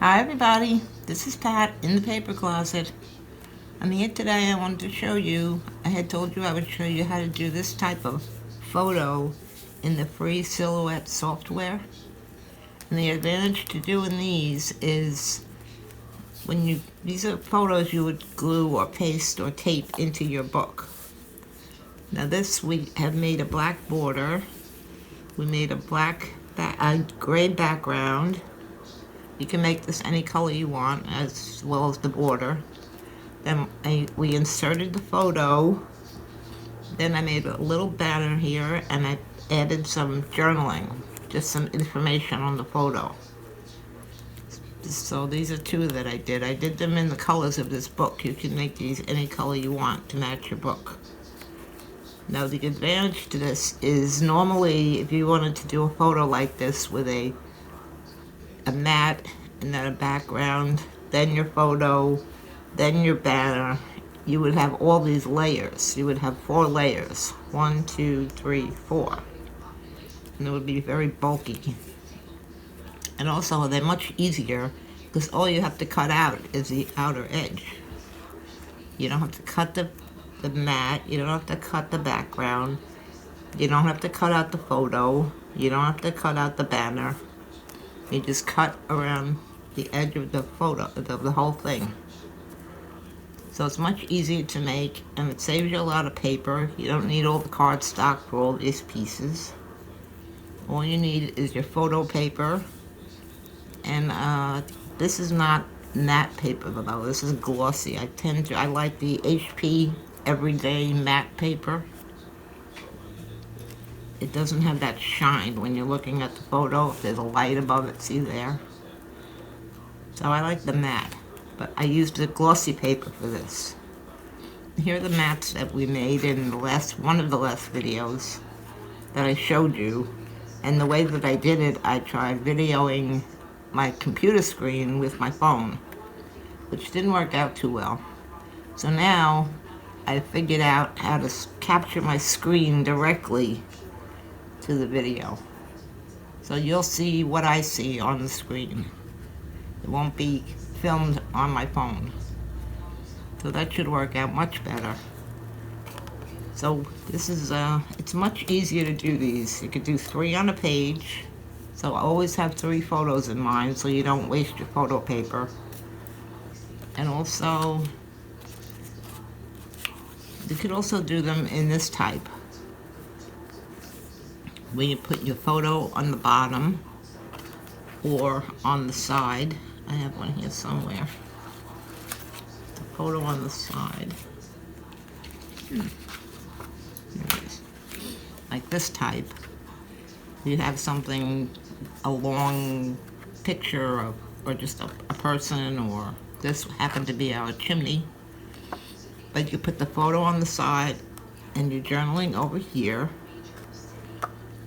Hi everybody, this is Pat in the paper closet. I'm here today. I wanted to show you, I had told you I would show you how to do this type of photo in the free Silhouette software. And the advantage to doing these is these are photos you would glue or paste or tape into your book. Now this, we have made a black border. We made a gray background. You can make this any color you want, as well as the border. Then we inserted the photo. Then I made a little banner here, and I added some journaling, just some information on the photo. So these are two that I did. I did them in the colors of this book. You can make these any color you want to match your book. Now the advantage to this is normally if you wanted to do a photo like this with a mat and then a background, then your photo, then your banner, you would have all these layers. You would have 4 layers. 1, 2, 3, 4. And it would be very bulky. And also they're much easier because all you have to cut out is the outer edge. You don't have to cut the mat, you don't have to cut the background, you don't have to cut out the photo, you don't have to cut out the banner. You just cut around the edge of the photo, the whole thing. So it's much easier to make, and it saves you a lot of paper. You don't need all the cardstock for all these pieces. All you need is your photo paper, and this is not matte paper though. This is glossy. I like the HP Everyday Matte Paper. It doesn't have that shine when you're looking at the photo. If there's a light above it, see there? So I like the matte, but I used the glossy paper for this. Here are the mats that we made in one of the last videos that I showed you. And the way that I did it, I tried videoing my computer screen with my phone, which didn't work out too well. So now I figured out how to capture my screen directly to the video. So you'll see what I see on the screen. It won't be filmed on my phone. So that should work out much better. So this is, it's much easier to do these. You could do 3 on a page. So I always have 3 photos in mind so you don't waste your photo paper. And also, you could also do them in this type, where you put your photo on the bottom or on the side. I have one here somewhere. The photo on the side. Here it is. Like this type. You have something, a long picture or just a person, or this happened to be our chimney. But you put the photo on the side and you're journaling over here.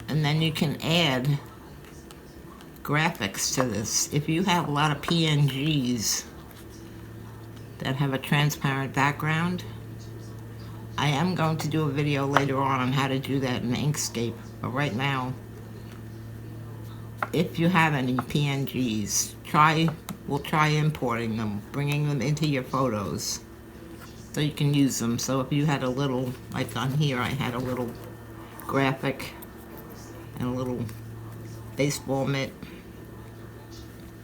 And then you can add graphics to this. If you have a lot of PNGs that have a transparent background, I am going to do a video later on how to do that in Inkscape. But right now, if you have any PNGs, we'll try importing them, bringing them into your photos so you can use them. So if you had a little, like on here, I had a little graphic and a little baseball mitt.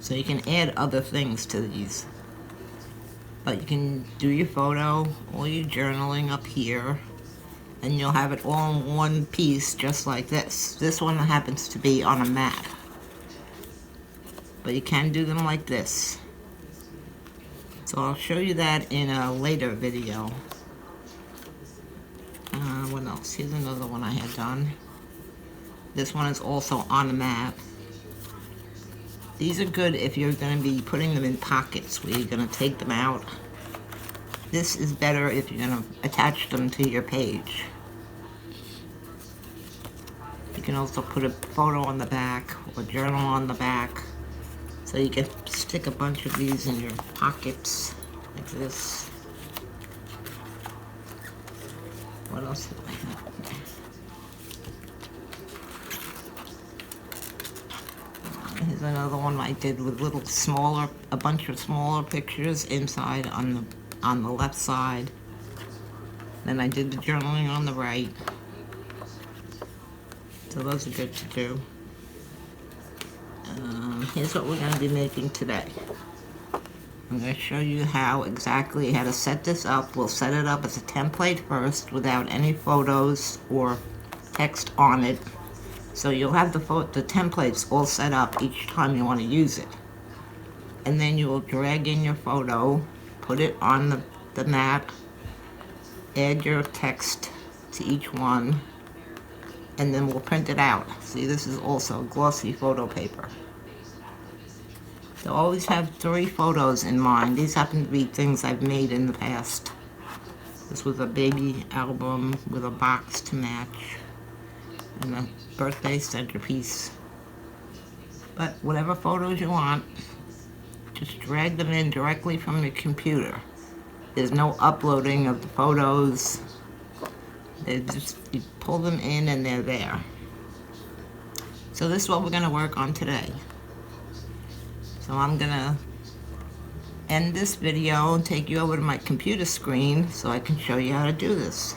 So you can add other things to these. But you can do your photo or your journaling up here, and you'll have it all in one piece just like this. This one happens to be on a mat. But you can do them like this. So I'll show you that in a later video. What else? Here's another one I had done. This one is also on a mat. These are good if you're going to be putting them in pockets where you're going to take them out. This is better if you're going to attach them to your page. You can also put a photo on the back or journal on the back. So you can stick a bunch of these in your pockets like this. What else do I have? Here's another one I did with a bunch of smaller pictures inside on the left side. Then I did the journaling on the right. So those are good to do. Here's what we're going to be making today. I'm going to show you how to set this up. We'll set it up as a template first without any photos or text on it. So you'll have the templates all set up each time you want to use it. And then you will drag in your photo, put it on the mat, add your text to each one, and then we'll print it out. See, this is also glossy photo paper. So always have 3 photos in mind. These happen to be things I've made in the past. This was a baby album with a box to match and a birthday centerpiece. But whatever photos you want, just drag them in directly from your computer. There's no uploading of the photos. You pull them in and they're there. So this is what we're going to work on today. So I'm going to end this video and take you over to my computer screen so I can show you how to do this.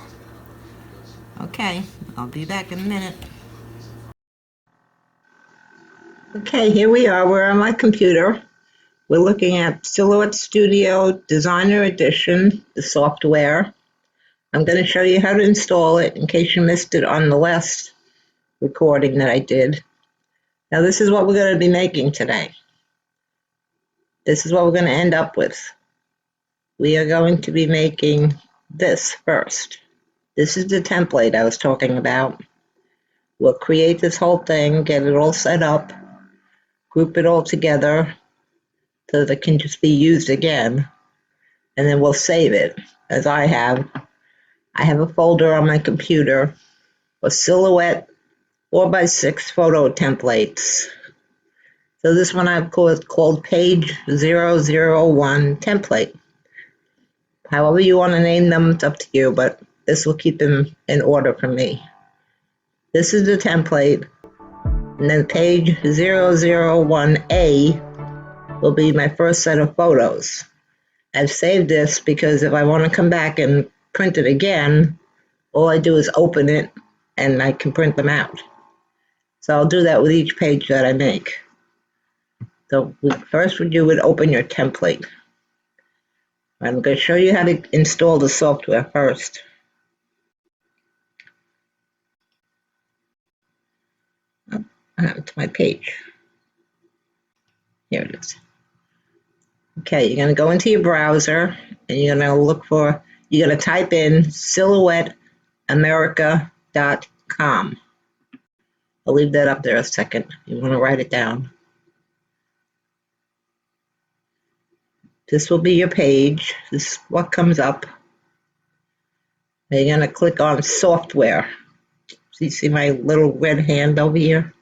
Okay, I'll be back in a minute. Okay, here we are. We're on my computer. We're looking at Silhouette Studio Designer Edition, the software. I'm going to show you how to install it in case you missed it on the last recording that I did. Now this is what we're going to be making today. This is what we're going to end up with. We are going to be making this first. This is the template I was talking about. We'll create this whole thing, get it all set up, group it all together so that it can just be used again, and then we'll save it, as I have. I have a folder on my computer for Silhouette 4x6 photo templates. So this one I've called page 001 template. However you want to name them, it's up to you, but this will keep them in order for me. This is the template, and then page 001A will be my first set of photos. I've saved this because if I want to come back and print it again, all I do is open it and I can print them out. So I'll do that with each page that I make. So first you would open your template. I'm going to show you how to install the software first. To my page. Here it is. Okay, you're going to go into your browser and you're going to type in silhouetteamerica.com. I'll leave that up there a second. You want to write it down. This will be your page. This is what comes up. And you're going to click on software. So you see my little red hand over here?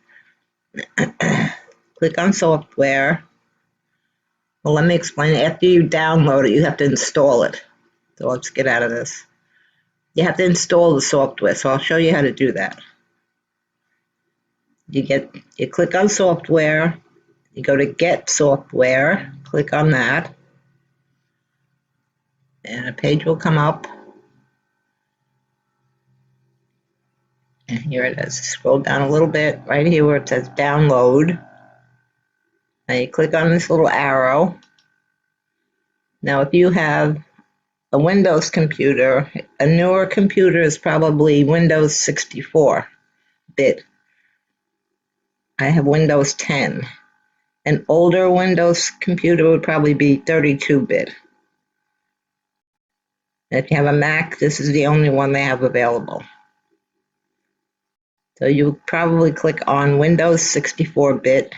Click on software. Well, let me explain. After you download it, you have to install it. So let's get out of this. You have to install the software, so I'll show you how to do that. You click on software, you go to get software, click on that, and a page will come up. And here it is. Scroll down a little bit, right here where it says download. Now you click on this little arrow. Now if you have a Windows computer, a newer computer is probably Windows 64-bit. I have Windows 10. An older Windows computer would probably be 32-bit. If you have a Mac, this is the only one they have available. So you probably click on Windows 64-bit.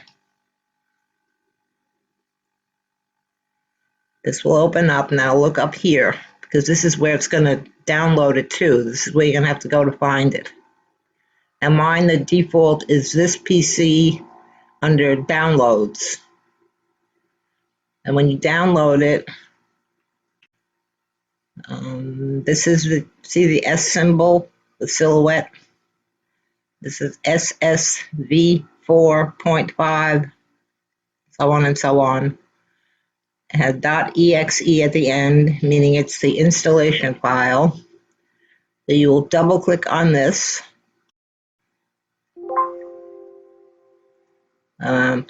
This will open up. Now look up here, because this is where it's going to download it to. This is where you're going to have to go to find it. And mine, the default is this PC under downloads. And when you download it, this is see the S symbol, the silhouette. This is SSV 4.5 so on and so on. It has .exe at the end, meaning it's the installation file. So you will double click on this.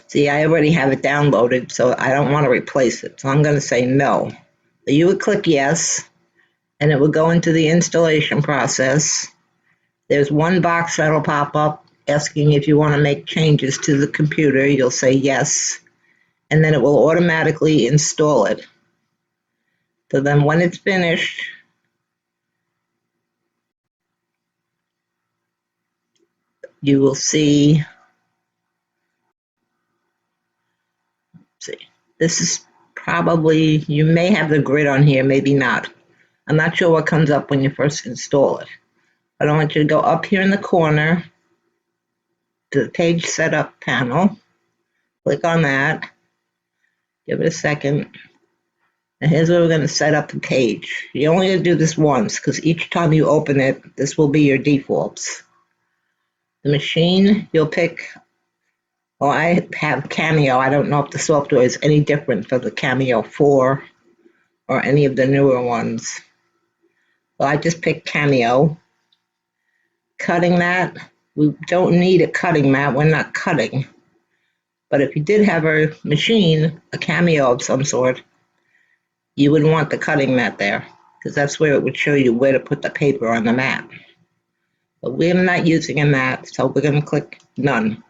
See, I already have it downloaded, so I don't want to replace it. So I'm going to say no. So you would click yes, and it will go into the installation process. There's one box that'll pop up asking if you want to make changes to the computer. You'll say yes, and then it will automatically install it. So then when it's finished, you will see, this is probably, you may have the grid on here, maybe not. I'm not sure what comes up when you first install it. But I want you to go up here in the corner to the page setup panel. Click on that. Give it a second. And here's where we're going to set up the page. You only going to do this once because each time you open it, this will be your defaults. The machine, you'll pick, well, I have Cameo. I don't know if the software is any different for the Cameo 4 or any of the newer ones. So I just picked Cameo. Cutting mat, we don't need a cutting mat. We're not cutting. But if you did have a machine, a Cameo of some sort, you would want the cutting mat there because that's where it would show you where to put the paper on the mat. But we're not using a mat, so we're going to click none.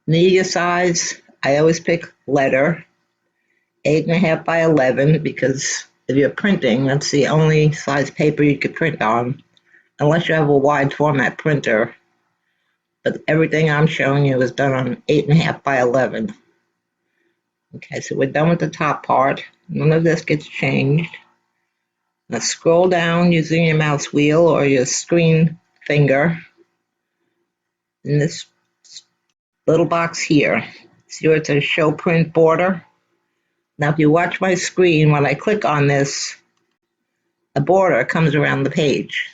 Media size, I always pick letter, 8.5 by 11, because if you're printing, that's the only size paper you could print on, unless you have a wide format printer. But everything I'm showing you is done on 8.5 by 11. Okay, so we're done with the top part. None of this gets changed. Now scroll down using your mouse wheel or your screen finger in this little box here. See where it says show print border? Now if you watch my screen, when I click on this, a border comes around the page.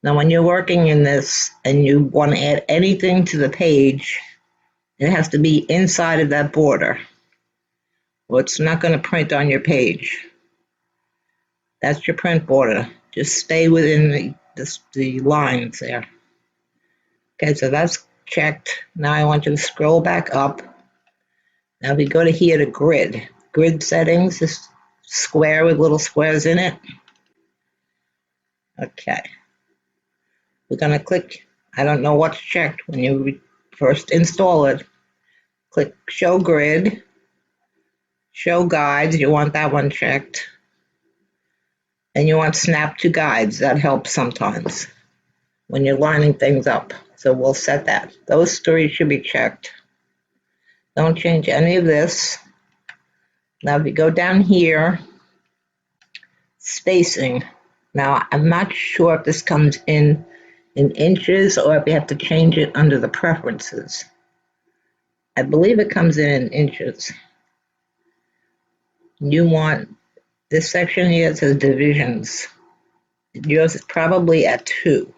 Now when you're working in this and you want to add anything to the page, it has to be inside of that border, or it's not going to print on your page. That's your print border. Just stay within the lines there. Okay, so that's checked. Now I want you to scroll back up. Now we go to here to grid. Grid settings, this square with little squares in it. Okay. We're going to click, I don't know what's checked when you first install it. Click show grid. Show guides, you want that one checked. And you want snap to guides, that helps sometimes when you're lining things up. So we'll set that. Those three should be checked. Don't change any of this. Now if you go down here, spacing. Now I'm not sure if this comes in inches or if you have to change it under the preferences. I believe it comes in inches. You want this section here, it says divisions. Yours is probably at 2.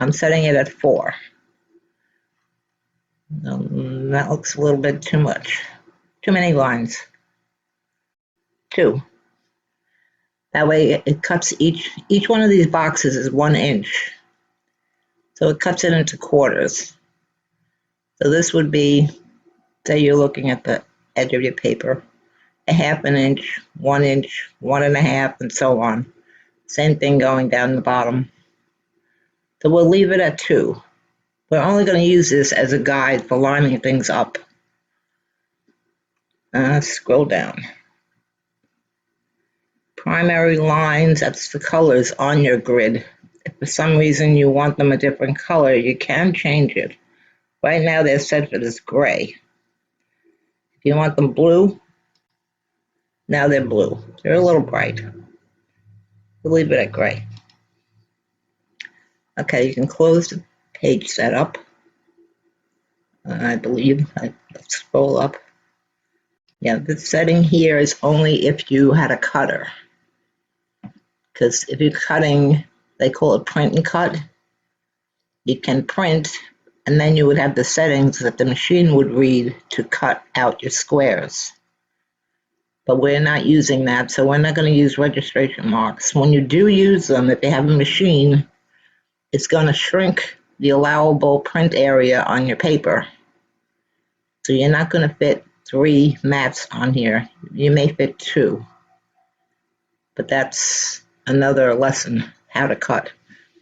I'm setting it at 4. That looks a little bit too much. Too many lines. 2. That way it cuts each one of these boxes is 1 inch. So it cuts it into quarters. So this would be, say you're looking at the edge of your paper, a 1/2 inch, 1 inch, 1.5, and so on. Same thing going down the bottom. So we'll leave it at 2. We're only going to use this as a guide for lining things up. Scroll down. Primary lines, that's the colors on your grid. If for some reason you want them a different color, you can change it. Right now they're set for this gray. If you want them blue, now they're blue. They're a little bright. We'll leave it at gray. Okay, you can close the page setup. I believe, let's scroll up. Yeah, the setting here is only if you had a cutter. Because if you're cutting, they call it print and cut. You can print and then you would have the settings that the machine would read to cut out your squares. But we're not using that, so we're not going to use registration marks. When you do use them, if you have a machine, it's going to shrink the allowable print area on your paper. So you're not going to fit 3 mats on here. You may fit 2. But that's another lesson, how to cut.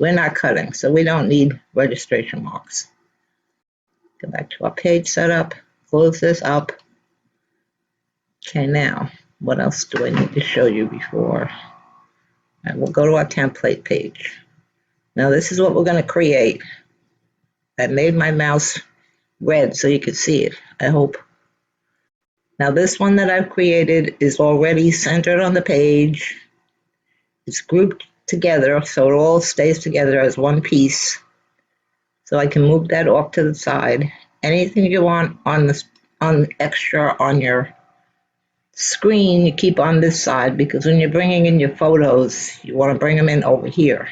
We're not cutting, so we don't need registration marks. Go back to our page setup, close this up. Okay, now, what else do I need to show you before? All right, we'll go to our template page. Now this is what we're going to create. I made my mouse red so you could see it, I hope. Now this one that I've created is already centered on the page. It's grouped together so it all stays together as one piece. So I can move that off to the side. Anything you want on extra on your screen, you keep on this side, because when you're bringing in your photos, you want to bring them in over here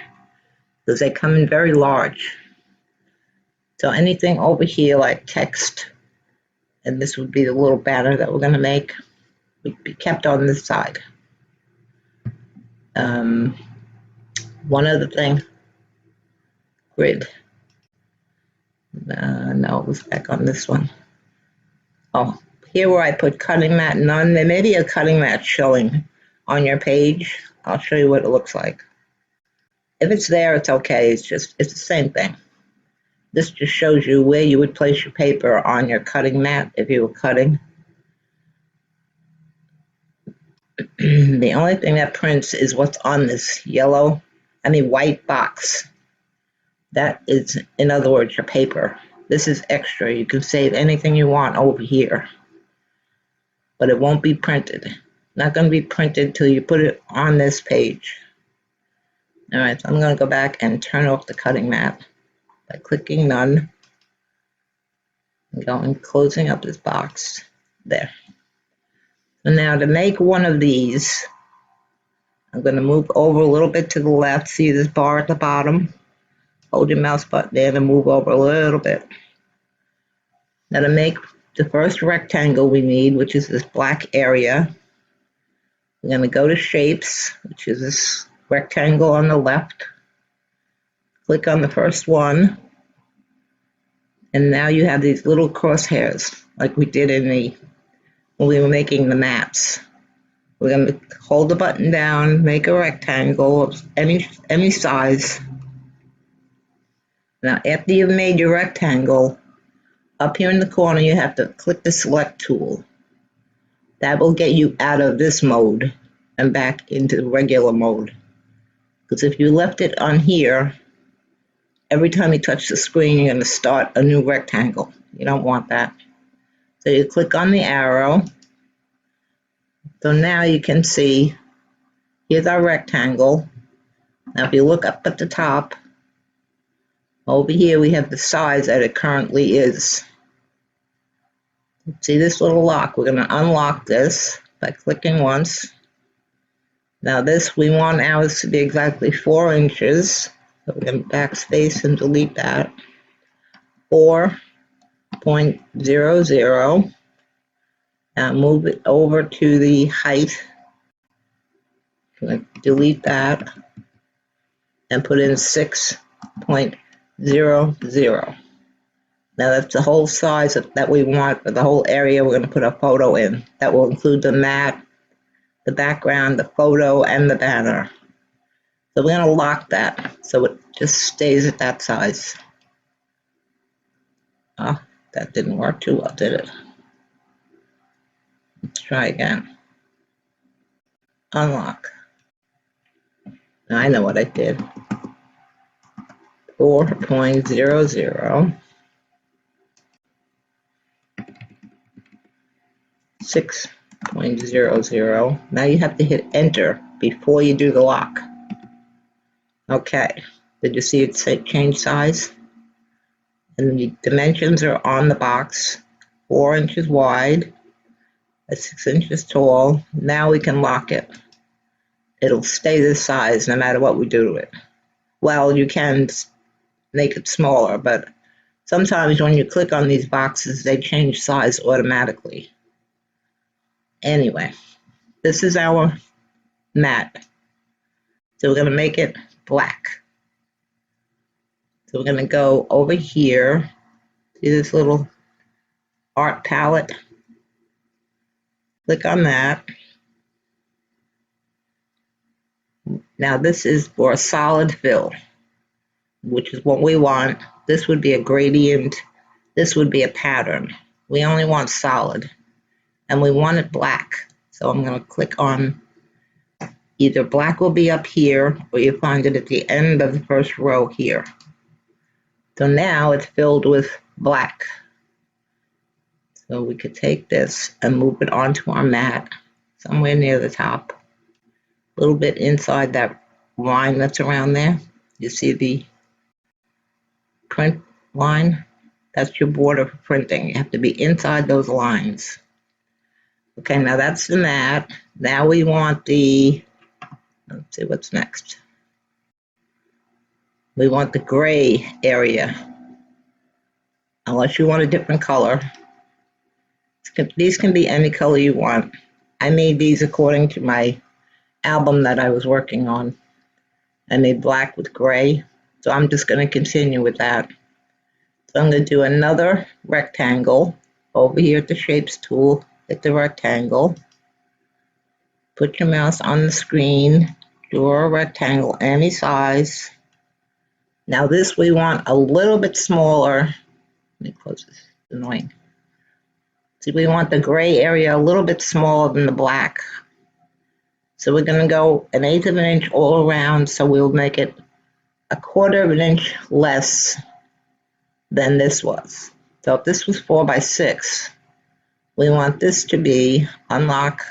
because they come in very large. So anything over here like text, and this would be the little banner that we're going to make, would be kept on this side. One other thing, grid. No, it was back on this one. Oh, here where I put cutting mat none, there may be a cutting mat showing on your page. I'll show you what it looks like. If it's there, it's okay. It's the same thing. This just shows you where you would place your paper on your cutting mat if you were cutting. The only thing that prints is what's on this white box. That is, in other words, your paper. This is extra. You can save anything you want over here, but it won't be printed. Not going to be printed till you put it on this page. All right, so I'm going to go back and turn off the cutting mat by clicking none and going closing up this box there. So now to make one of these, I'm going to move over a little bit to the left. See this bar at the bottom? Hold your mouse button there and move over a little bit. Now to make the first rectangle we need, which is this black area, we're going to go to shapes, which is this rectangle on the left. Click on the first one. And now you have these little crosshairs like we did when we were making the mats. We're going to hold the button down, make a rectangle of any size. Now after you've made your rectangle, up here in the corner you have to click the select tool. That will get you out of this mode and back into regular mode. Because if you left it on here, every time you touch the screen, you're going to start a new rectangle. You don't want that. So you click on the arrow. So now you can see, here's our rectangle. Now if you look up at the top, over here we have the size that it currently is. See this little lock? We're going to unlock this by clicking once. Now this, we want ours to be exactly 4 inches. So we're going to backspace and delete that. 4.00. Now move it over to the height. Delete that and put in 6.00. Now that's the whole size that we want for the whole area we're going to put a photo in. That will include the mat, the background, the photo, and the banner. So we're going to lock that so it just stays at that size. Oh, that didn't work too well, did it? Let's try again. Unlock. Now I know what I did. 4.00. 6.00. Now you have to hit enter before you do the lock. Okay, did you see it say change size? And the dimensions are on the box. 4 inches wide, 6 inches tall. Now we can lock it. It'll stay this size no matter what we do to it. Well, you can make it smaller, but Sometimes when you click on these boxes, they change size automatically. Anyway, this is our mat. So we're going to make it black. So we're going to go over here, see this little art palette. Click on that. Now this is for a solid fill, which is what we want. This would be a gradient. This would be a pattern. We only want solid, and we want it black. So I'm going to click on either black will be up here, or you find it at the end of the first row here. So now it's filled with black. So we could take this and move it onto our mat somewhere near the top, a little bit inside that line that's around there. You see the print line? That's your border for printing. You have to be inside those lines. Okay, now that's the mat. Now we want the, let's see what's next. We want the gray area, unless you want a different color. These can be any color you want. I made these according to my album that I was working on. I made black with gray, so I'm just going to continue with that. So I'm going to do another rectangle over here at the Shapes tool, hit the rectangle, put your mouse on the screen, draw a rectangle any size. Now this we want a little bit smaller. Let me close this, it's annoying. See, we want the gray area a little bit smaller than the black. So we're going to go 1/8 of an inch all around, so we'll make it 1/4 of an inch less than this was. So if this was 4 by 6, we want this to be, unlock,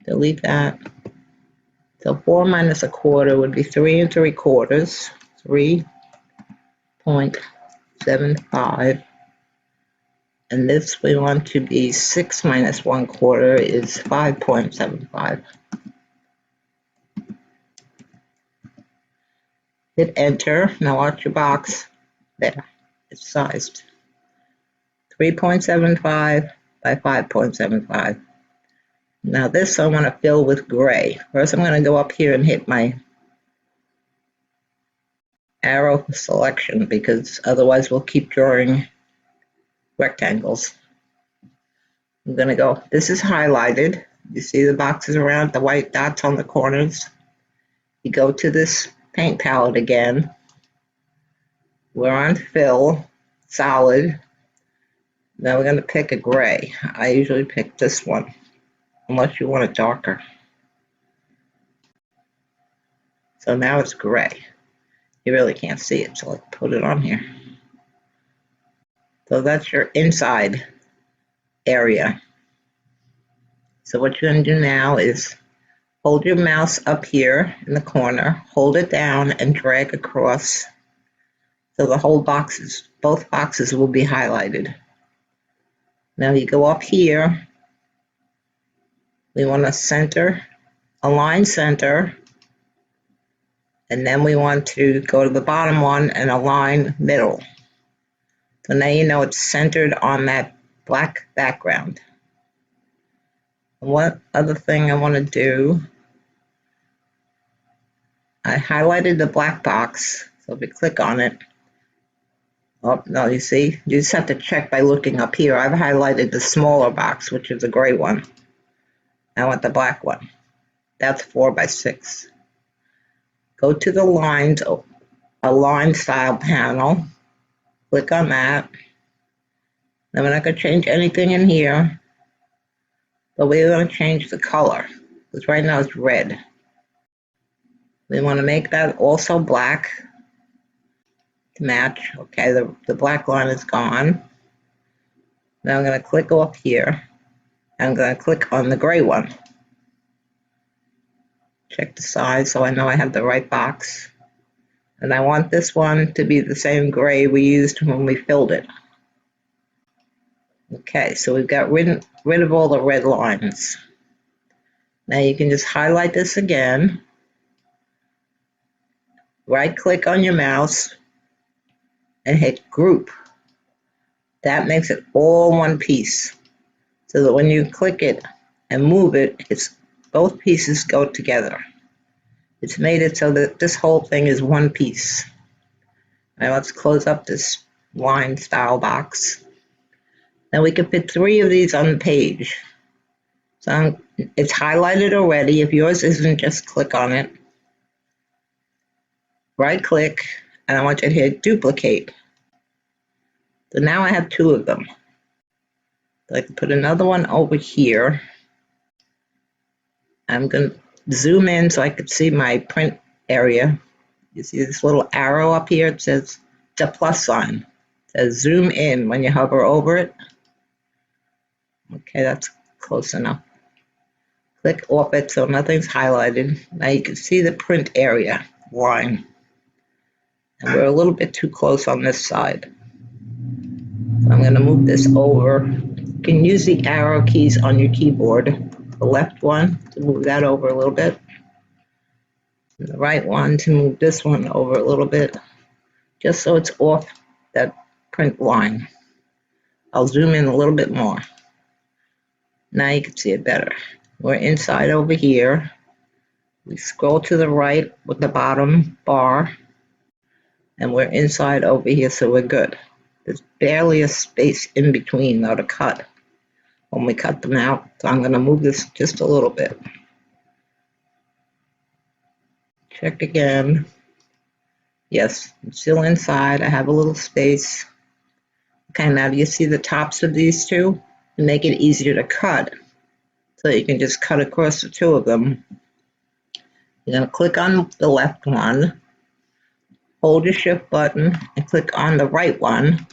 delete that. So 4 minus 1/4 would be 3 3/4, 3.75. And this we want to be 6 minus 1/4 is 5.75. Hit enter. Now watch your box. There, it's sized. 3.75 by 5.75. Now this I want to fill with gray. First I'm going to go up here and hit my arrow for selection, because otherwise we'll keep drawing rectangles. I'm going to go, this is highlighted. You see the boxes around, the white dots on the corners. You go to this paint palette again. We're on fill, solid. Now we're going to pick a gray. I usually pick this one, unless you want it darker. So now it's gray. You really can't see it, so let's put it on here. So that's your inside area. So what you're going to do now is hold your mouse up here in the corner, hold it down and drag across so the whole boxes, both boxes will be highlighted. Now you go up here, we want to center, align center, and then we want to go to the bottom one and align middle. So now you know it's centered on that black background. And one other thing I want to do, I highlighted the black box, so if you click on it, oh, no, you see, you just have to check by looking up here. I've highlighted the smaller box, which is the gray one. I want the black one. That's 4 by 6. Go to the lines, align style panel, click on that. Now we're not going to change anything in here, but we're going to change the color, because right now it's red. We want to make that also black to match. Okay, the black line is gone. Now I'm going to click off here. I'm going to click on the gray one. Check the size so I know I have the right box. And I want this one to be the same gray we used when we filled it. Okay, so we've got rid of all the red lines. Now you can just highlight this again. right click on your mouse and hit group. That makes it all one piece, so that when you click it and move it, both pieces go together. It's made it so that this whole thing is one piece. Now let's close up this line style box. Now we can fit 3 of these on the page. So it's highlighted already. If yours isn't, just click on it. Right click, and I want you to hit duplicate. So now I have 2 of them. So I can put another one over here. I'm going to zoom in so I can see my print area. You see this little arrow up here? It says it's a plus sign. It says zoom in when you hover over it. Okay, that's close enough. Click off it so nothing's highlighted. Now you can see the print area line. And we're a little bit too close on this side. So I'm going to move this over. You can use the arrow keys on your keyboard. The left one to move that over a little bit. And the right one to move this one over a little bit, just so it's off that print line. I'll zoom in a little bit more. Now you can see it better. We're inside over here. We scroll to the right with the bottom bar, and we're inside over here, so we're good. There's barely a space in between though to cut when we cut them out, so I'm going to move this just a little bit. Check again. Yes, I'm still inside. I have a little space. Okay, now do you see the tops of these two? And make it easier to cut, so you can just cut across the 2 of them. You're going to click on the left one, hold your shift button, and click on the right one.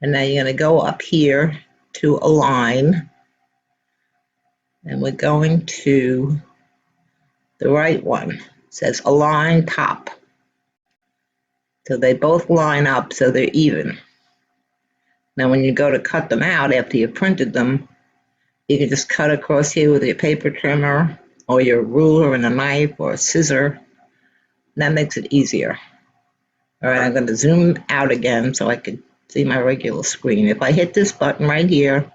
And now you're going to go up here to align, and we're going to the right one. It says align top. So they both line up so they're even. Now when you go to cut them out after you've printed them, you can just cut across here with your paper trimmer or your ruler and a knife or a scissor. That makes it easier. All right, I'm going to zoom out again so I can see my regular screen. If I hit this button right here,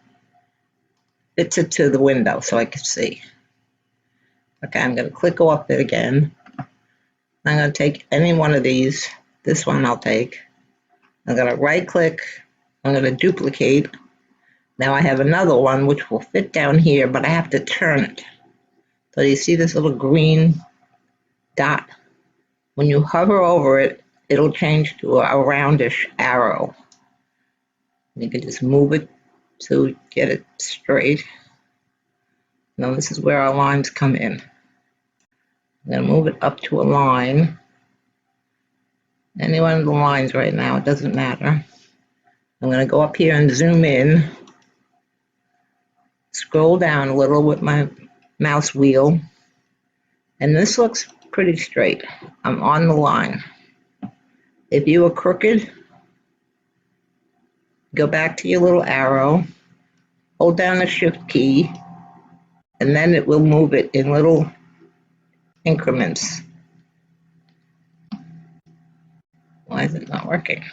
fits it to the window so I can see. Okay, I'm going to click off it again. I'm going to take any one of these. This one I'll take. I'm going to right click. I'm going to duplicate. Now I have another one which will fit down here, but I have to turn it. So you see this little green dot? When you hover over it, it'll change to a roundish arrow. You can just move it to get it straight. Now this is where our lines come in. I'm going to move it up to a line. Any one of the lines right now, it doesn't matter. I'm going to go up here and zoom in. Scroll down a little with my mouse wheel. And this looks pretty straight. I'm on the line. If you were crooked, go back to your little arrow, hold down the shift key, and then it will move it in little increments. Why is it not working?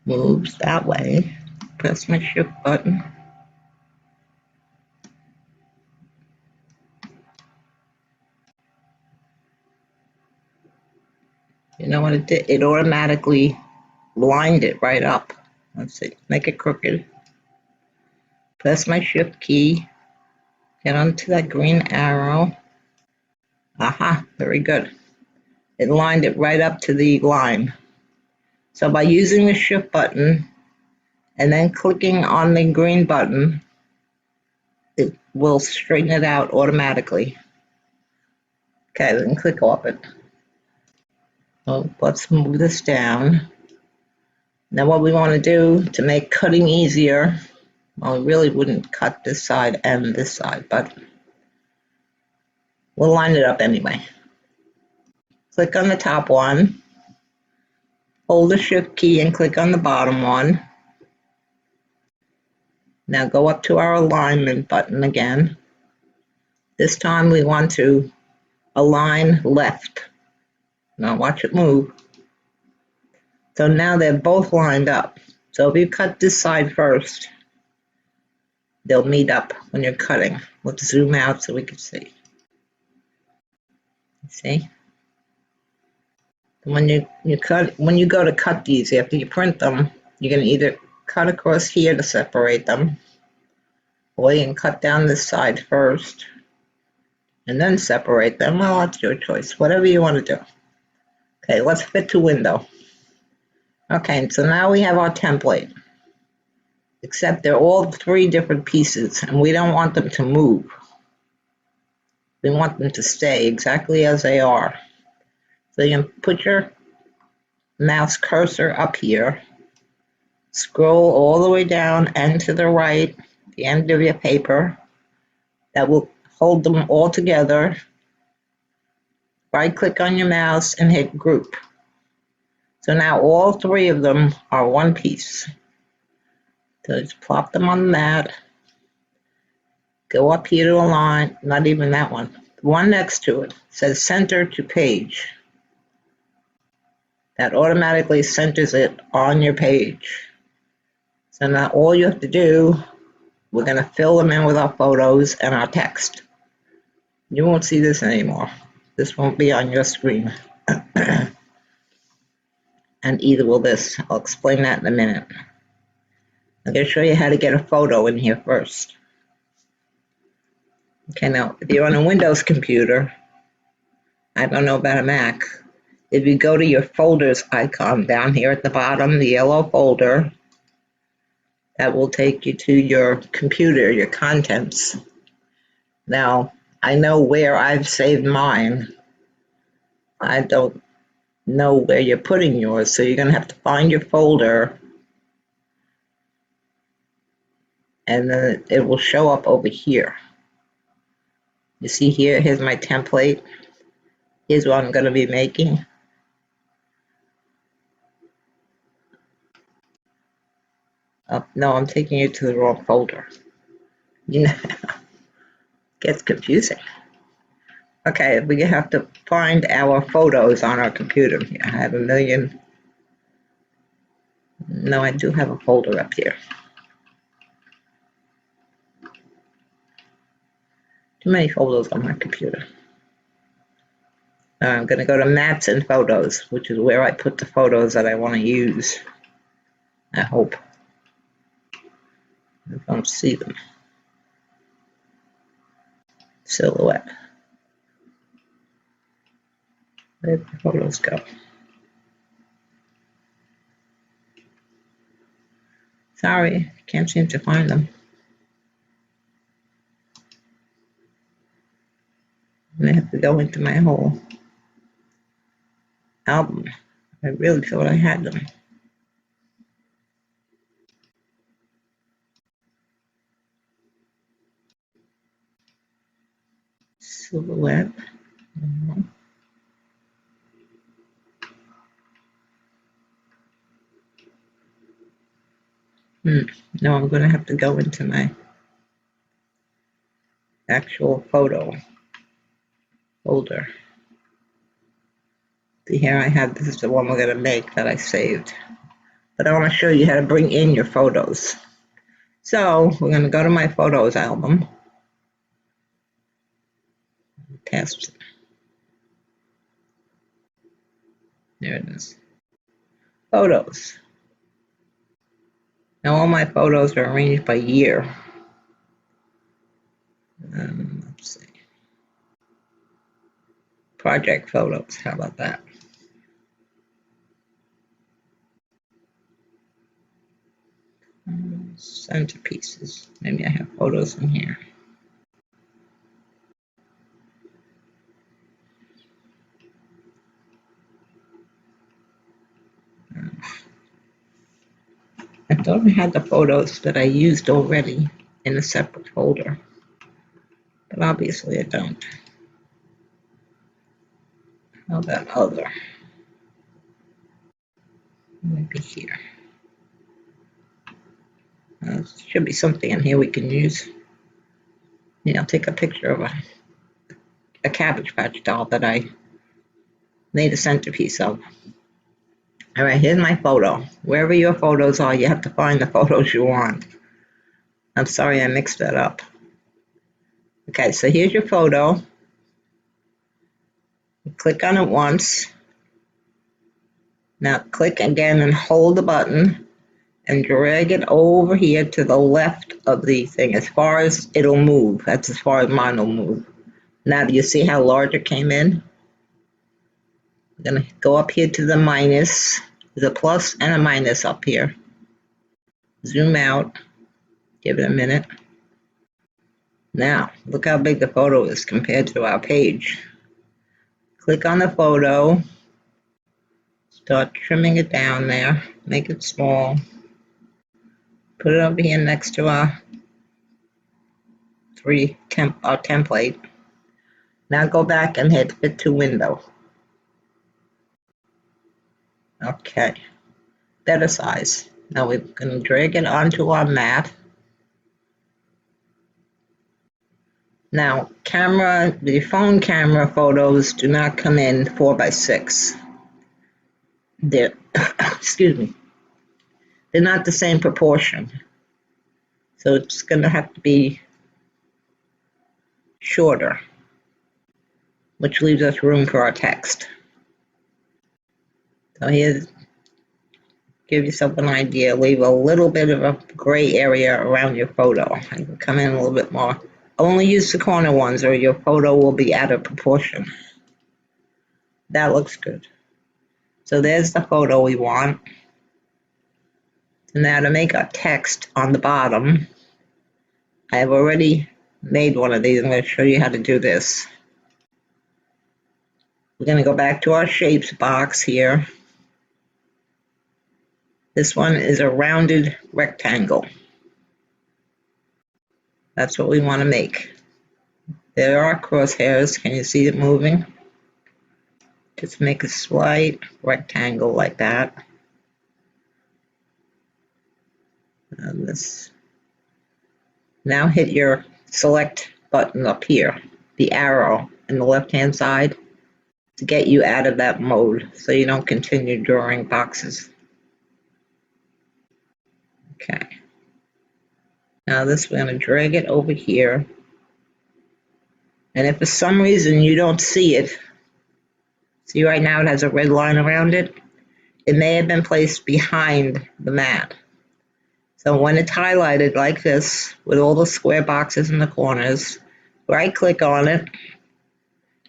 Moves that way. Press my shift button. You know what it did? It automatically lined it right up. Let's see, make it crooked. Press my shift key, get onto that green arrow. Aha, very good. It lined it right up to the line. So by using the shift button and then clicking on the green button, it will straighten it out automatically. Okay, then click off it. So let's move this down. Now what we want to do to make cutting easier, well, we really wouldn't cut this side and this side, but we'll line it up anyway. Click on the top one, hold the shift key and click on the bottom one. Now go up to our alignment button again. This time we want to a line left. Now watch it move. So now they're both lined up. So if you cut this side first, they'll meet up when you're cutting. Let's zoom out so we can see. See? When you go to cut these, after you print them, you're going to either cut across here to separate them, or you can cut down this side first and then separate them. Well, that's your choice, whatever you want to do. Okay, let's fit to window. Okay, so now we have our template, except they're all 3 different pieces, and we don't want them to move. We want them to stay exactly as they are. So you can put your mouse cursor up here, scroll all the way down and to the right, the end of your paper. That will hold them all together. Right-click on your mouse and hit Group. So now all 3 of them are one piece. So just plop them on the mat. Go up here to a line, not even that one. The one next to it says Center to Page. That automatically centers it on your page. So now all you have to do, we're going to fill them in with our photos and our text. You won't see this anymore. This won't be on your screen. And either will this. I'll explain that in a minute. I'm going to show you how to get a photo in here first. Okay, now if you're on a Windows computer, I don't know about a Mac, if you go to your folders icon down here at the bottom, the yellow folder, that will take you to your computer, your contents. Now, I know where I've saved mine. I don't know where you're putting yours, so you're going to have to find your folder, and then it will show up over here. You see here, here's my template. Here's what I'm going to be making. Oh, no, I'm taking you to the wrong folder. You know, it gets confusing. Okay, we have to find our photos on our computer. I have a million. No, I do have a folder up here. Too many folders on my computer. I'm going to go to Mats and Photos, which is where I put the photos that I want to use. I hope. I don't see them. Silhouette. Where'd the photos go? Sorry, I can't seem to find them. I have to go into my whole album. I really thought I had them. Silhouette. No, I'm going to have to go into my actual photo folder. See here I have, this is the one we're going to make that I saved. But I want to show you how to bring in your photos. So we're going to go to my photos album. Test. There it is. Photos. Now all my photos are arranged by year. Let's see. Project photos, how about that? Centerpieces. Maybe I have photos in here. I thought I had the photos that I used already in a separate folder, but obviously I don't. How about other? Maybe here. Should be something in here we can use. Yeah, I'll take a picture of a Cabbage Patch doll that I made a centerpiece of. All right, here's my photo. Wherever your photos are, you have to find the photos you want. I'm sorry I mixed that up. Okay, so here's your photo. Click on it once. Now click again and hold the button and drag it over here to the left of the thing as far as it'll move. That's as far as mine will move. Now, do you see how large it came in? I'm going to go up here to the minus. There's a plus and a minus up here. Zoom out. Give it a minute. Now, look how big the photo is compared to our page. Click on the photo. Start trimming it down there. Make it small. Put it over here next to our template. Now go back and hit Fit to Window. Okay. Better size. Now we're going to drag it onto our mat. Now, the phone camera photos do not come in 4x6. They're, excuse me, they're not the same proportion. So it's going to have to be shorter, which leaves us room for our text. So here, give yourself an idea, leave a little bit of a gray area around your photo. I can come in a little bit more. Only use the corner ones or your photo will be out of proportion. That looks good. So there's the photo we want. So now to make our text on the bottom, I have already made one of these. I'm going to show you how to do this. We're going to go back to our shapes box here. This one is a rounded rectangle. That's what we want to make. There are crosshairs. Can you see it moving? Just make a slight rectangle like that. And this. Now hit your select button up here, the arrow in the left-hand side, to get you out of that mode so you don't continue drawing boxes. Okay. Now this, we're going to drag it over here. And if for some reason you don't see it, see right now it has a red line around it, it may have been placed behind the mat. So when it's highlighted like this, with all the square boxes in the corners, right click on it,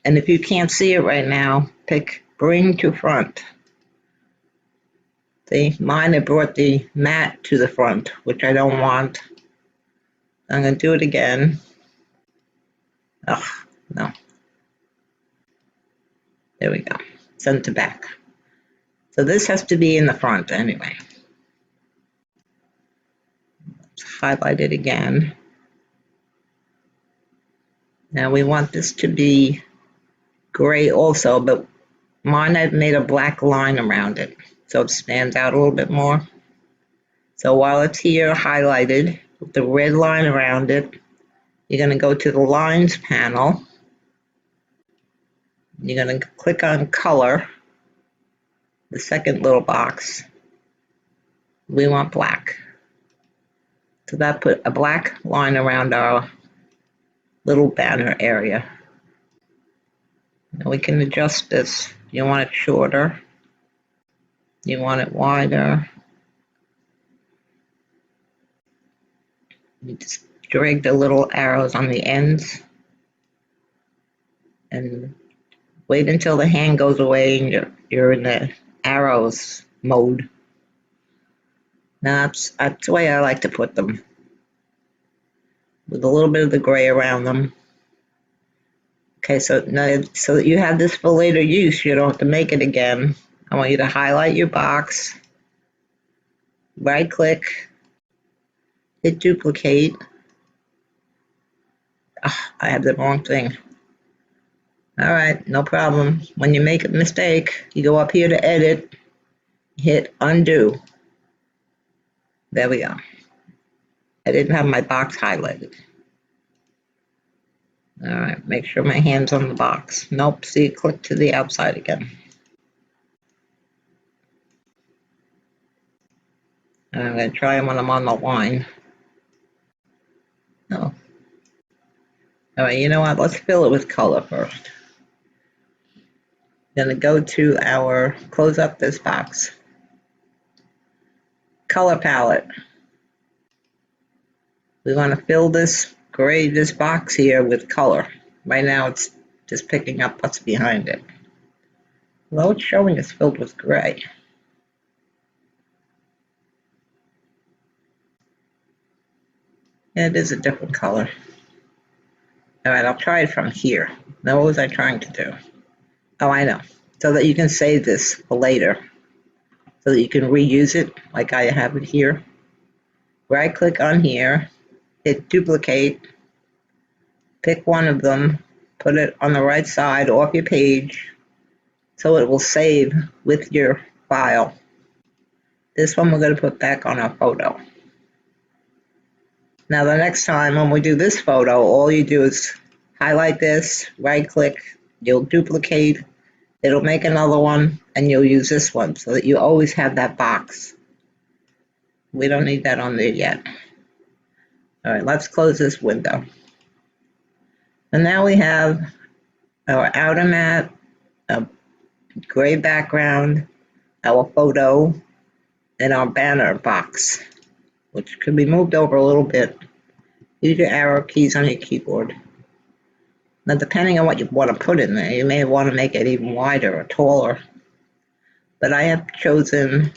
and if you can't see it right now, pick Bring to Front. See, mine had brought the mat to the front, which I don't want. I'm going to do it again. Oh, no. There we go. Send to back. So this has to be in the front anyway. Let's highlight it again. Now we want this to be gray also, but mine I've made a black line around it, so it stands out a little bit more. So while it's here highlighted with the red line around it, you're going to go to the Lines panel. You're going to click on Color, the second little box. We want black. So that put a black line around our little banner area. Now we can adjust this. You want it shorter. You want it wider. You just drag the little arrows on the ends and wait until the hand goes away and you're in the arrows mode. Now that's the way I like to put them, with a little bit of the gray around them. Okay, so now so that you have this for later use, you don't have to make it again. I want you to highlight your box, right click, hit duplicate. Oh, I have the wrong thing. All right, no problem. When you make a mistake, you go up here to edit, hit undo. There we go. I didn't have my box highlighted. All right, make sure my hand's on the box. Nope, see, click to the outside again. And I'm going to try them when I'm on the line. Oh. All right, you know what? Let's fill it with color first. Going to go to our, close up this box. Color palette. We want to fill this gray, this box here with color. Right now it's just picking up what's behind it. Well, it's showing it's filled with gray. It is a different color. All right, I'll try it from here. Now, what was I trying to do? Oh, I know. So that you can save this for later. So that you can reuse it like I have it here. Right click on here, hit duplicate, pick one of them, put it on the right side off your page so it will save with your file. This one we're going to put back on our photo. Now the next time when we do this photo, all you do is highlight this, right click, you'll duplicate, it'll make another one, and you'll use this one so that you always have that box. We don't need that on there yet. All right, let's close this window. And now we have our outer mat, a gray background, our photo, and our banner box, which could be moved over a little bit. Use your arrow keys on your keyboard. Now, depending on what you want to put in there, you may want to make it even wider or taller. But I have chosen,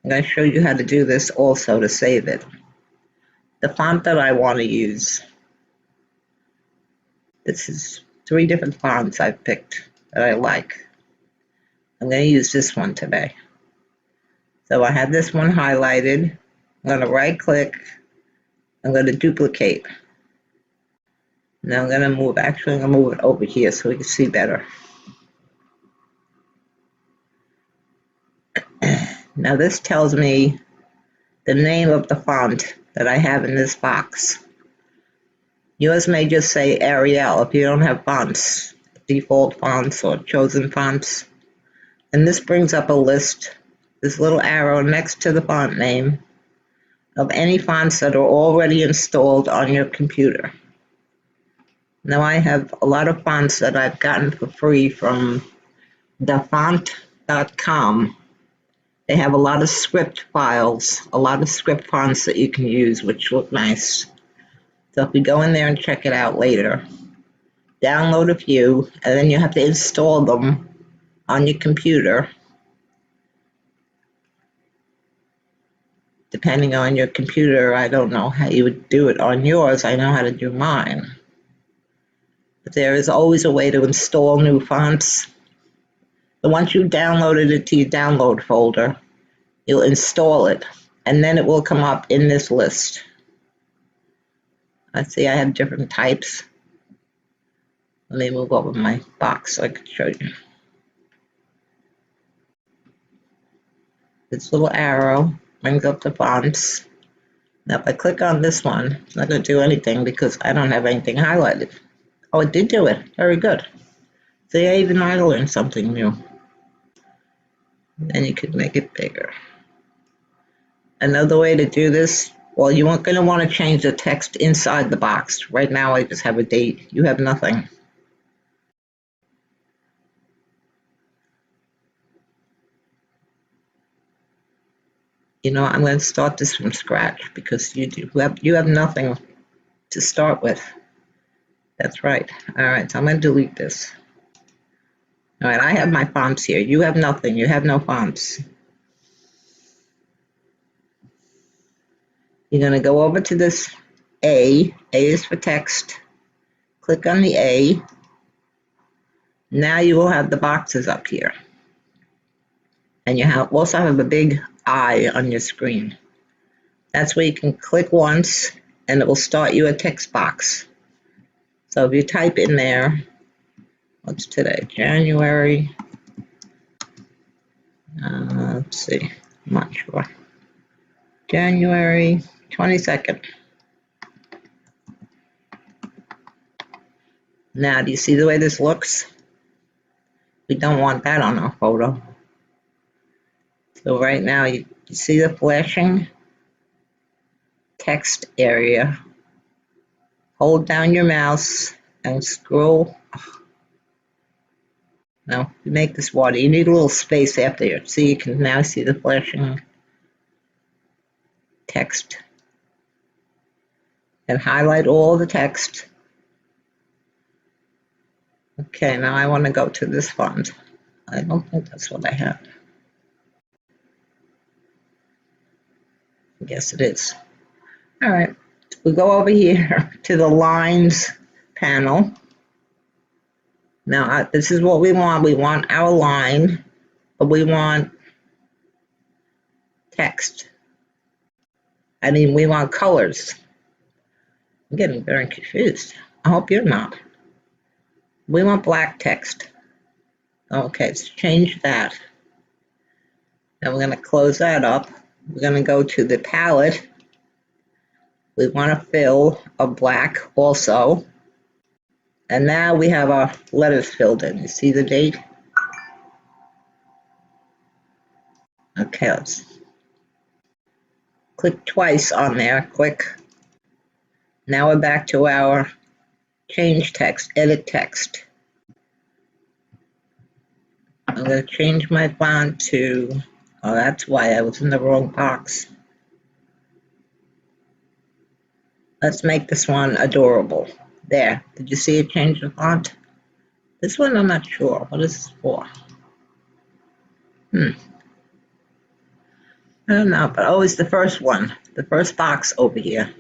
I'm going to show you how to do this also to save it. The font that I want to use, this is 3 different fonts I've picked that I like. I'm going to use this one today. So I have this one highlighted. I'm going to right click. I'm going to duplicate. Now I'm going to move, actually I'm going to move it over here so we can see better. Now this tells me the name of the font that I have in this box. Yours may just say Arial if you don't have fonts, default fonts or chosen fonts. And this brings up a list, this little arrow next to the font name, of any fonts that are already installed on your computer. Now I have a lot of fonts that I've gotten for free from thefont.com. They have a lot of script files, a lot of script fonts that you can use, which look nice. So if you go in there and check it out later, download a few, and then you have to install them on your computer. Depending on your computer, I don't know how you would do it on yours. I know how to do mine. But there is always a way to install new fonts. But once you've downloaded it to your download folder, you'll install it, and then it will come up in this list. Let's see, I have different types. Let me move over my box so I can show you. This little arrow brings up the fonts. Now if I click on this one, it's not going to do anything because I don't have anything highlighted. Oh, it did do it. Very good. See, I even I learned something new. Then you could make it bigger. Another way to do this, well, you aren't going to want to change the text inside the box. Right now, I just have a date. You have nothing. You know, I'm going to start this from scratch because you have nothing to start with. That's right. All right, so I'm going to delete this. All right, I have my fonts here. You have nothing. You have no fonts. You're going to go over to this A. A is for text. Click on the A. Now you will have the boxes up here. And you also have a big I on your screen. That's where you can click once and it will start you a text box. So if you type in there, what's today? January. Let's see, I'm not sure. January 22nd. Now, do you see the way this looks? We don't want that on our photo. So right now, you see the flashing text area. Hold down your mouse and scroll. Now, to make this water, you need a little space after it. So you can now see the flashing text. And highlight all the text. Okay, now I want to go to this font. I don't think that's what I have. Yes, it is. All right, we go over here to the lines panel. Now, this is what we want. We want our line, but we want text. I mean, we want colors. I'm getting very confused. I hope you're not. We want black text. Okay, let's change that. Now we're going to close that up. We're going to go to the palette. We want to fill a black also. And now we have our letters filled in. You see the date? Okay, let's click twice on there. Click. Now we're back to our change text, edit text. I'm going to change my font to, oh, that's why I was in the wrong box. Let's make this one adorable. There. Did you see it change the font? This one I'm not sure. What is this for? I don't know, but always the first one, the first box over here,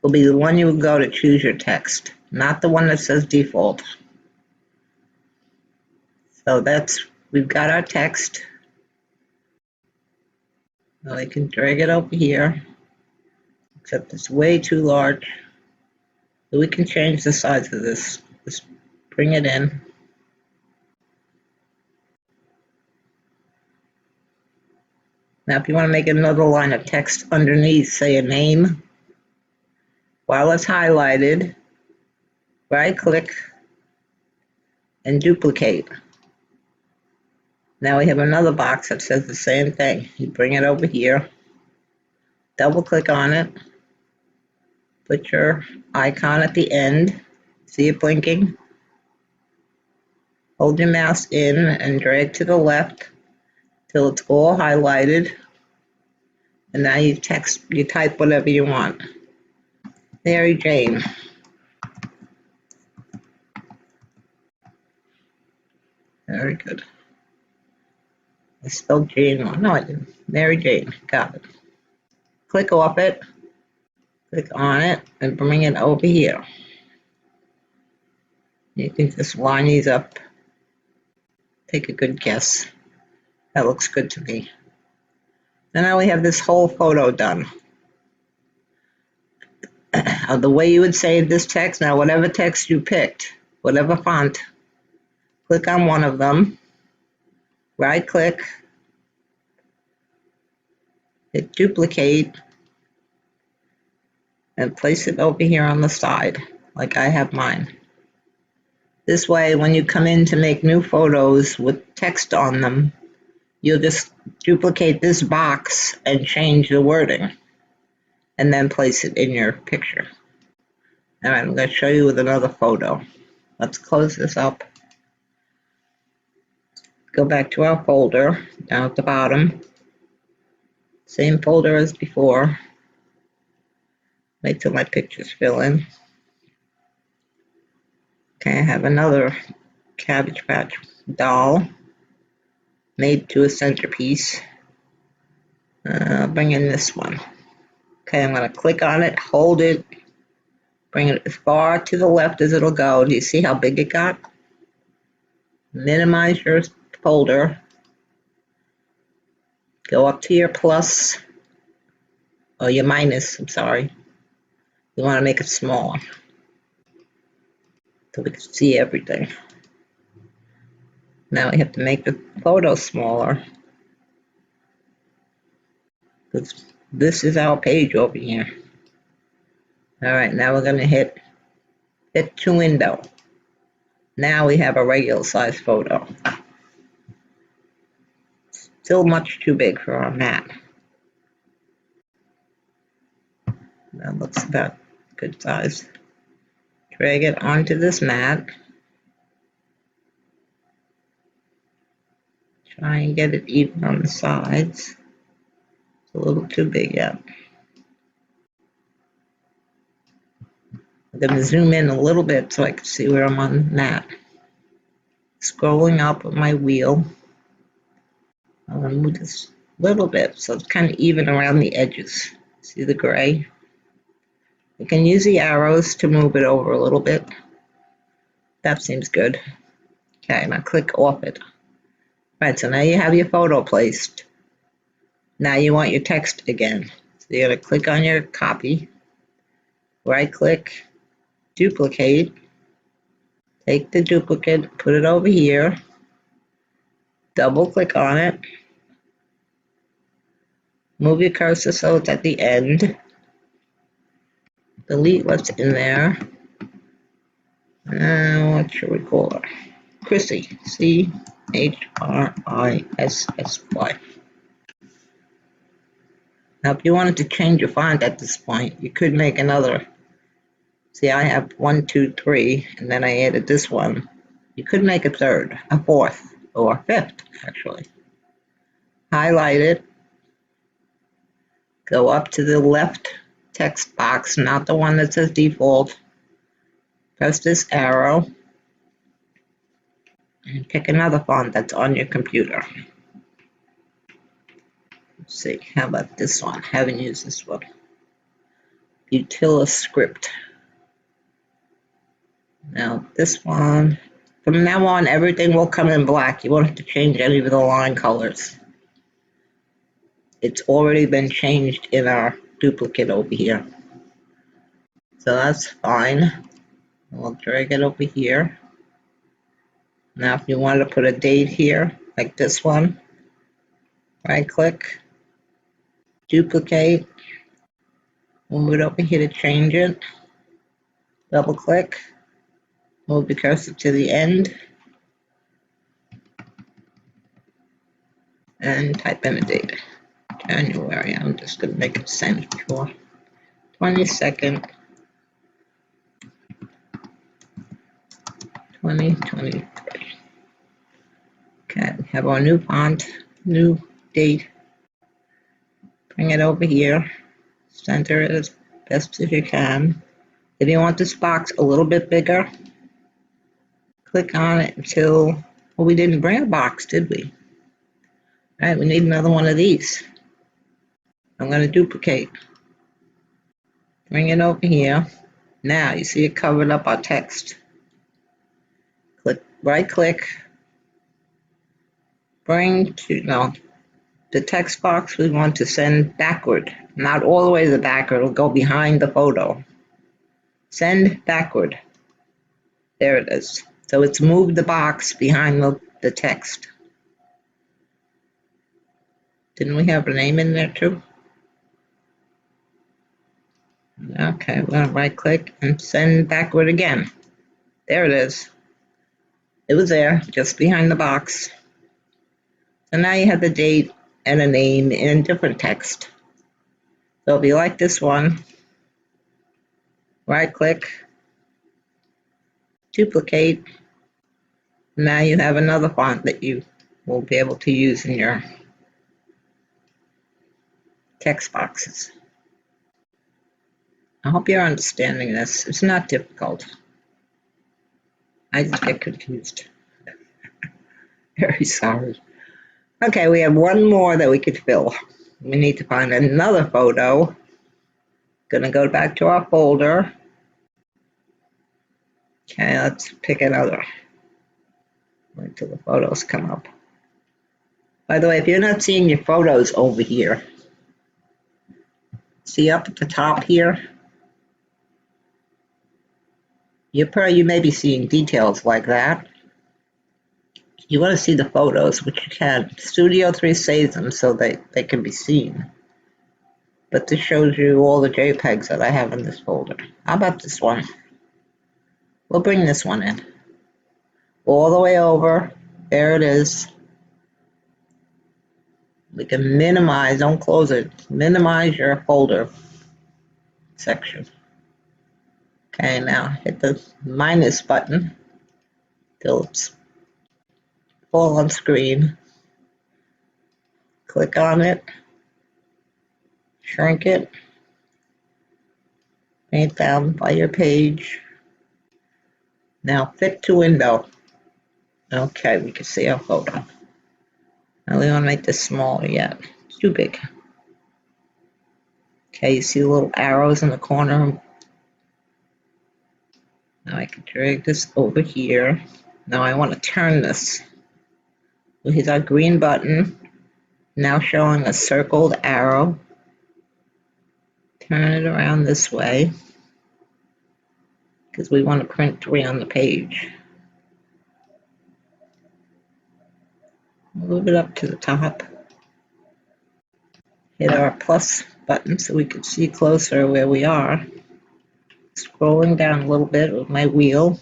will be the one you would go to choose your text, not the one that says default. So we've got our text. Now I can drag it over here, except it's way too large. So we can change the size of this. Just bring it in. Now, if you want to make another line of text underneath, say a name, while it's highlighted, right-click and duplicate. Now we have another box that says the same thing. You bring it over here, double-click on it, put your icon at the end. See it blinking? Hold your mouse in and drag to the left till it's all highlighted. And now you type whatever you want. Mary Jane. Very good. I spelled Jane wrong. No, I didn't. Mary Jane. Got it. Click off it. Click on it and bring it over here. You can just line these up. Take a good guess. That looks good to me. And now we have this whole photo done. The way you would save this text, now whatever text you picked, whatever font, click on one of them, right click, hit duplicate, and place it over here on the side, like I have mine. This way, when you come in to make new photos with text on them, you'll just duplicate this box and change the wording, and then place it in your picture. All right, I'm going to show you with another photo. Let's close this up. Go back to our folder, down at the bottom. Same folder as before. Wait till my pictures fill in. Okay, I have another Cabbage Patch doll made to a centerpiece. I'll bring in this one. Okay, I'm going to click on it, hold it, bring it as far to the left as it'll go. Do you see how big it got? Minimize your folder. Go up to your plus, or your minus, I'm sorry. You want to make it smaller so we can see everything. Now we have to make the photo smaller, because this is our page over here. All right, now we're going to hit to window. Now we have a regular size photo. Still much too big for our mat. That looks about good size. Drag it onto this mat. Try and get it even on the sides. It's a little too big yet. I'm going to zoom in a little bit so I can see where I'm on the mat. Scrolling up with my wheel. I'm going to move this a little bit so it's kind of even around the edges. See the gray? You can use the arrows to move it over a little bit. That seems good. Okay, now click off it. Right, so now you have your photo placed. Now you want your text again. So you're going to click on your copy, right click, duplicate, take the duplicate, put it over here, double click on it, move your cursor so it's at the end, delete what's in there. What should we call her? Chrissy, C-H-R-I-S-S-Y. Now, if you wanted to change your font at this point, you could make another. See, I have 1, 2, 3, and then I added this one. You could make a third, a fourth, or a fifth, actually. Highlight it. Go up to the left text box, not the one that says default. Press this arrow and pick another font that's on your computer. Let's see, how about this one? Haven't used this one. Utiliscript. Now this one, from now on, everything will come in black. You won't have to change any of the line colors. It's already been changed in our duplicate over here. So that's fine. We'll drag it over here. Now if you want to put a date here, like this one, right click, duplicate, move it over here to change it, double click, move the cursor to the end, and type in a date. January, I'm just going to make it same as before. 22nd, 2023. Okay, we have our new font, new date. Bring it over here, center it as best as you can. If you want this box a little bit bigger, click on it until, well, we didn't bring a box, did we? All right, we need another one of these. I'm going to duplicate. Bring it over here. Now you see it covered up our text. Click, right click, bring to, no, the text box we want to send backward. Not all the way to the backward, it'll go behind the photo. Send backward. There it is. So it's moved the box behind the text. Didn't we have a name in there too? Okay, we're gonna right click and send backward again. There it is. It was there, just behind the box. So now you have the date and a name in different text. So if you like this one, right click, duplicate. Now you have another font that you will be able to use in your text boxes. I hope you're understanding this. It's not difficult. I just get confused. Very sorry. Okay, we have one more that we could fill. We need to find another photo. Gonna go back to our folder. Okay, let's pick another. Wait till the photos come up. By the way, if you're not seeing your photos over here, see up at the top here? You may be seeing details like that. You want to see the photos, which you can. Studio 3 saves them so they can be seen. But this shows you all the JPEGs that I have in this folder. How about this one? We'll bring this one in. all the way over. There it is. We can minimize, don't close it, minimize your folder section. Okay, now hit the minus button till it's full on screen. Click on it, shrink it, bring it down by your page. Now fit to window. Okay, we can see our photo. Now we want to make this smaller yet. It's too big. Okay, you see the little arrows in the corner. Now I can drag this over here. Now I want to turn this. So here's our green button. Now showing a circled arrow. Turn it around this way because we want to print 3 on the page. Move it up to the top. Hit our plus button so we can see closer where we are. Scrolling down a little bit with my wheel.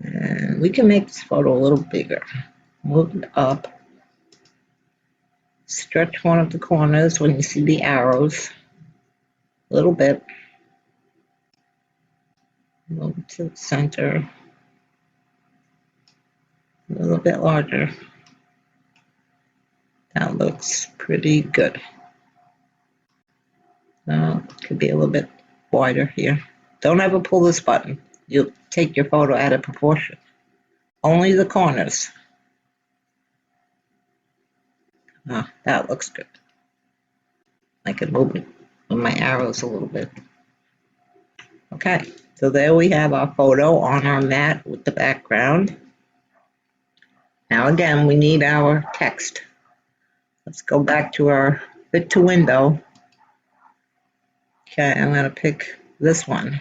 And we can make this photo a little bigger. Move it up. Stretch one of the corners when you see the arrows. A little bit. Move it to the center. A little bit larger. That looks pretty good. Now, it could be a little bit wider here. Don't ever pull this button. You'll take your photo out of proportion. Only the corners. Ah, that looks good. I can move it with my arrows a little bit. Okay, so there we have our photo on our mat with the background. Now again, we need our text. Let's go back to our fit to window. Okay, I'm going to pick this one,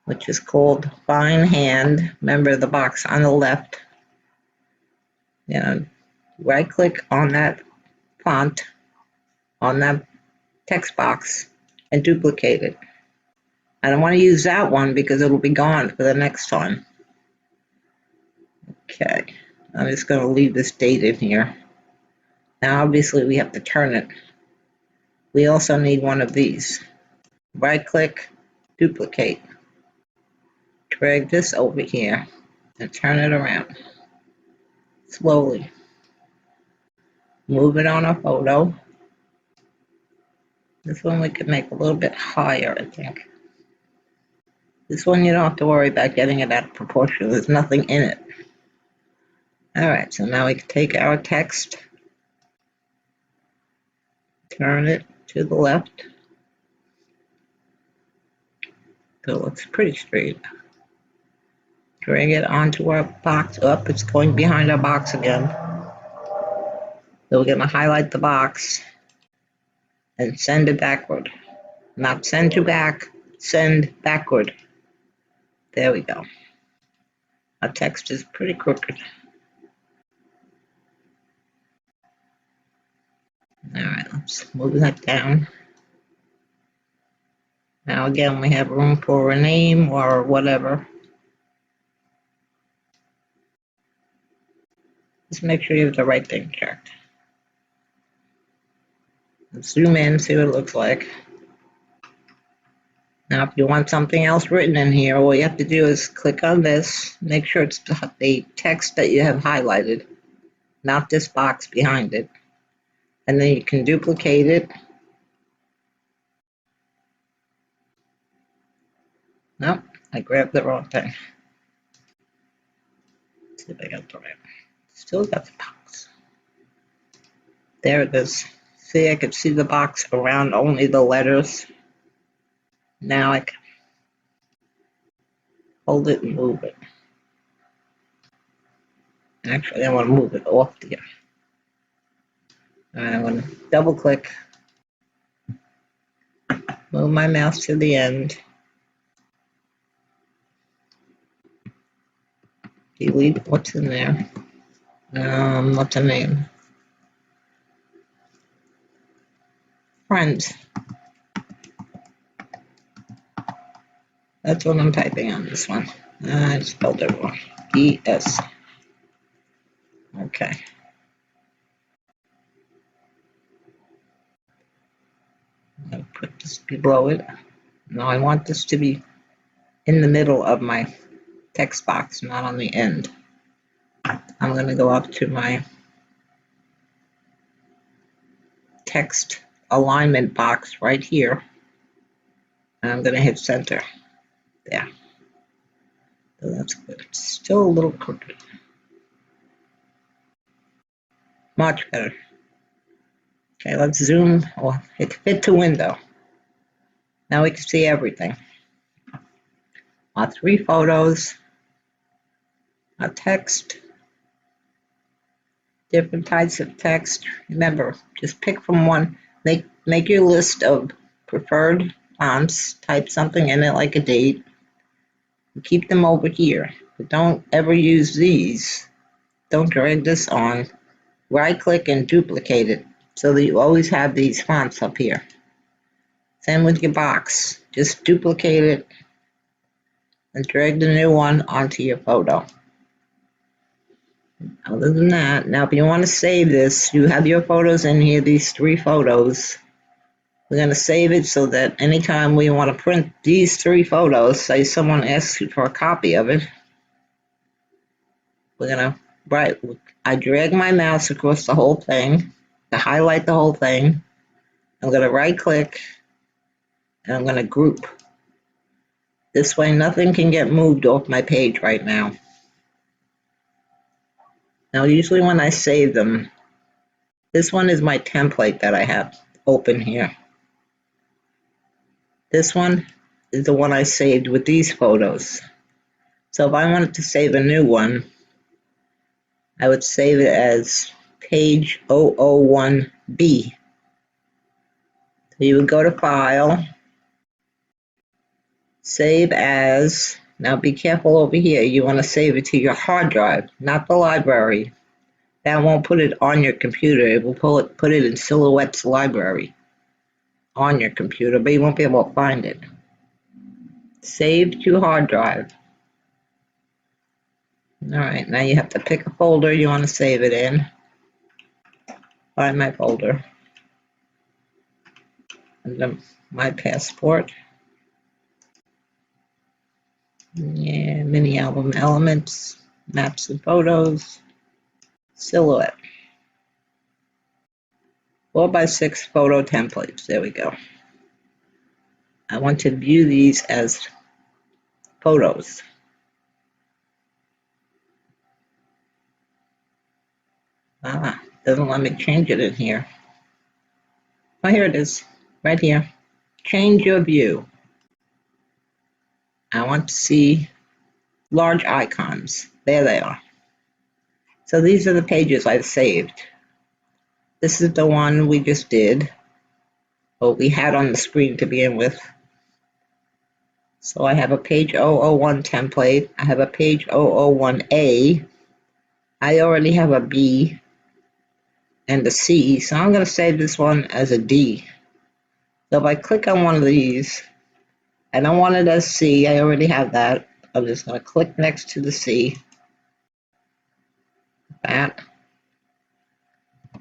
which is called Fine Hand. Remember the box on the left. Right click on that font, on that text box, and duplicate it. I don't want to use that one because it'll be gone for the next time. Okay, I'm just going to leave this date in here. Now obviously we have to turn it. We also need one of these. Right click, duplicate. Drag this over here and turn it around. Slowly. Move it on our photo. This one we could make a little bit higher, I think. This one you don't have to worry about getting it out of proportion. There's nothing in it. Alright, so now we can take our text, turn it to the left. So it looks pretty straight. Drag it onto our box. Up, it's going behind our box again. So we're going to highlight the box and send it backward. Not send to back, send backward. There we go. Our text is pretty crooked. Alright, let's move that down. Now again, we have room for a name or whatever. Just make sure you have the right thing checked. Let's zoom in, see what it looks like. Now, if you want something else written in here, all you have to do is click on this. Make sure it's the text that you have highlighted, not this box behind it. And then you can duplicate it. Nope, I grabbed the wrong thing. Let's see if I got the right. Still got the box. There it is. See, I could see the box around only the letters. Now I can hold it and move it. Actually, I want to move it off here. I want to double click, move my mouse to the end, delete what's in there. What's the name? Friends. That's what I'm typing on this one. I spelled it wrong. E-S. Okay. I'll put this below it. Now I want this to be in the middle of my text box, not on the end. I'm going to go up to my text alignment box right here, and I'm going to hit center. There. So that's good. It's still a little crooked. Much better. Okay, let's zoom. Oh, hit fit to window. Now we can see everything. Our 3 photos, our text, different types of text. Remember, just pick from one. Make your list of preferred fonts. Type something in it like a date. Keep them over here. But don't ever use these. Don't drag this on. Right-click and duplicate it so that you always have these fonts up here. Same with your box. Just duplicate it and drag the new one onto your photo. Other than that, now if you want to save this, you have your photos in here, these 3 photos. We're going to save it so that anytime we want to print these 3 photos, say someone asks you for a copy of it, we're going to, I drag my mouse across the whole thing to highlight the whole thing. I'm going to right click and I'm going to group. This way nothing can get moved off my page right now. Now usually when I save them, this one is my template that I have open here. This one is the one I saved with these photos. So if I wanted to save a new one, I would save it as page 001B. So you would go to File, Save As. Now be careful over here. You want to save it to your hard drive, not the library. That won't put it on your computer. It will put it in Silhouette's library on your computer, but you won't be able to find it. Save to hard drive. All right, now you have to pick a folder you want to save it in. Find my folder. And then my passport. Yeah, mini album elements, maps and photos, Silhouette. 4x6 photo templates. There we go. I want to view these as photos. Doesn't let me change it in here. Oh, here it is, right here. Change your view. I want to see large icons. There they are. So these are the pages I've saved. This is the one we just did, what we had on the screen to begin with. So I have a page 001 template. I have a page 001A. I already have a B and a C, so I'm going to save this one as a D. So if I click on one of these, I don't want it as C. I already have that. I'm just going to click next to the C. That.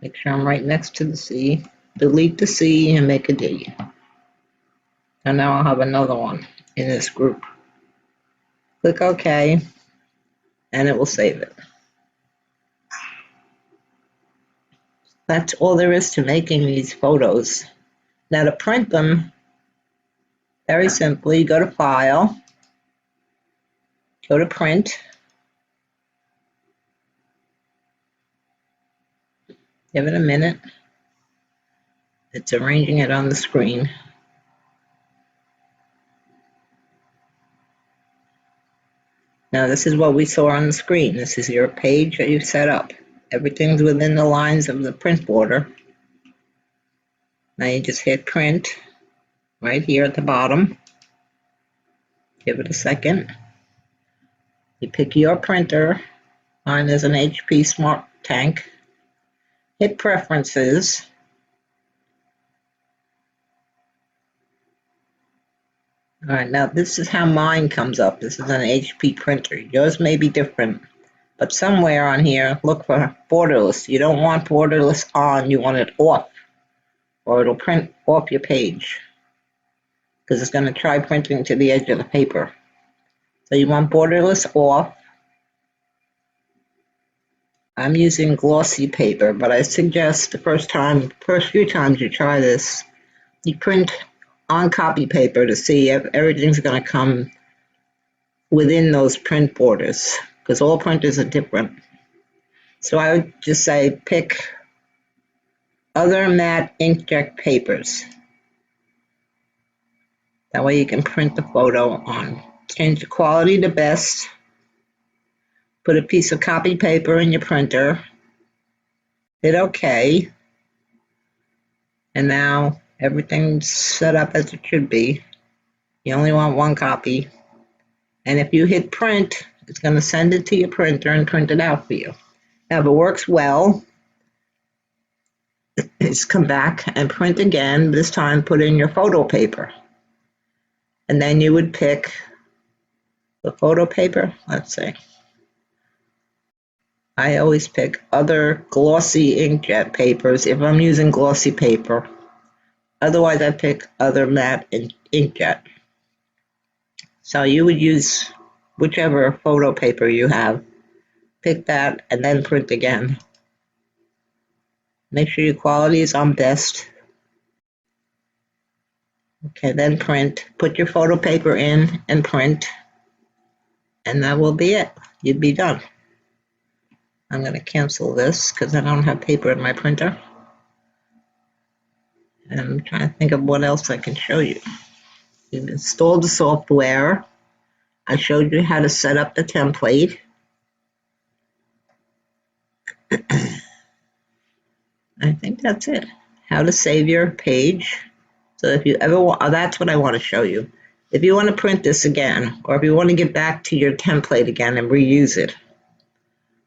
Make sure I'm right next to the C. Delete the C and make a D. And now I'll have another one in this group. Click OK, and it will save it. That's all there is to making these photos. Now to print them, very simply, go to File, go to Print. Give it a minute. It's arranging it on the screen. Now this is what we saw on the screen. This is your page that you've set up. Everything's within the lines of the print border. Now you just hit Print right here at the bottom. Give it a second. You pick your printer. Mine is an HP Smart Tank. Hit Preferences. All right, now this is how mine comes up. This is an HP printer. Yours may be different, but somewhere on here, look for borderless. You don't want borderless on, you want it off, or it'll print off your page, because it's going to try printing to the edge of the paper. So you want borderless off. I'm using glossy paper, but I suggest the first few times you try this, you print on copy paper to see if everything's going to come within those print borders, because all printers are different. So I would just say pick other matte inkjet papers. That way you can print the photo on. Change the quality to best. Put a piece of copy paper in your printer. Hit OK. And now everything's set up as it should be. You only want one copy. And if you hit print, it's going to send it to your printer and print it out for you. Now, if it works well, just come back and print again. This time, put in your photo paper. And then you would pick the photo paper. Let's see. I always pick other glossy inkjet papers if I'm using glossy paper. Otherwise, I pick other matte inkjet. So you would use whichever photo paper you have. Pick that and then print again. Make sure your quality is on best. Okay, then print. Put your photo paper in and print. And that will be it. You'd be done. I'm going to cancel this because I don't have paper in my printer. And I'm trying to think of what else I can show you. You've installed the software. I showed you how to set up the template. I think that's it. How to save your page. So if you ever want, that's what I want to show you. If you want to print this again, or if you want to get back to your template again and reuse it,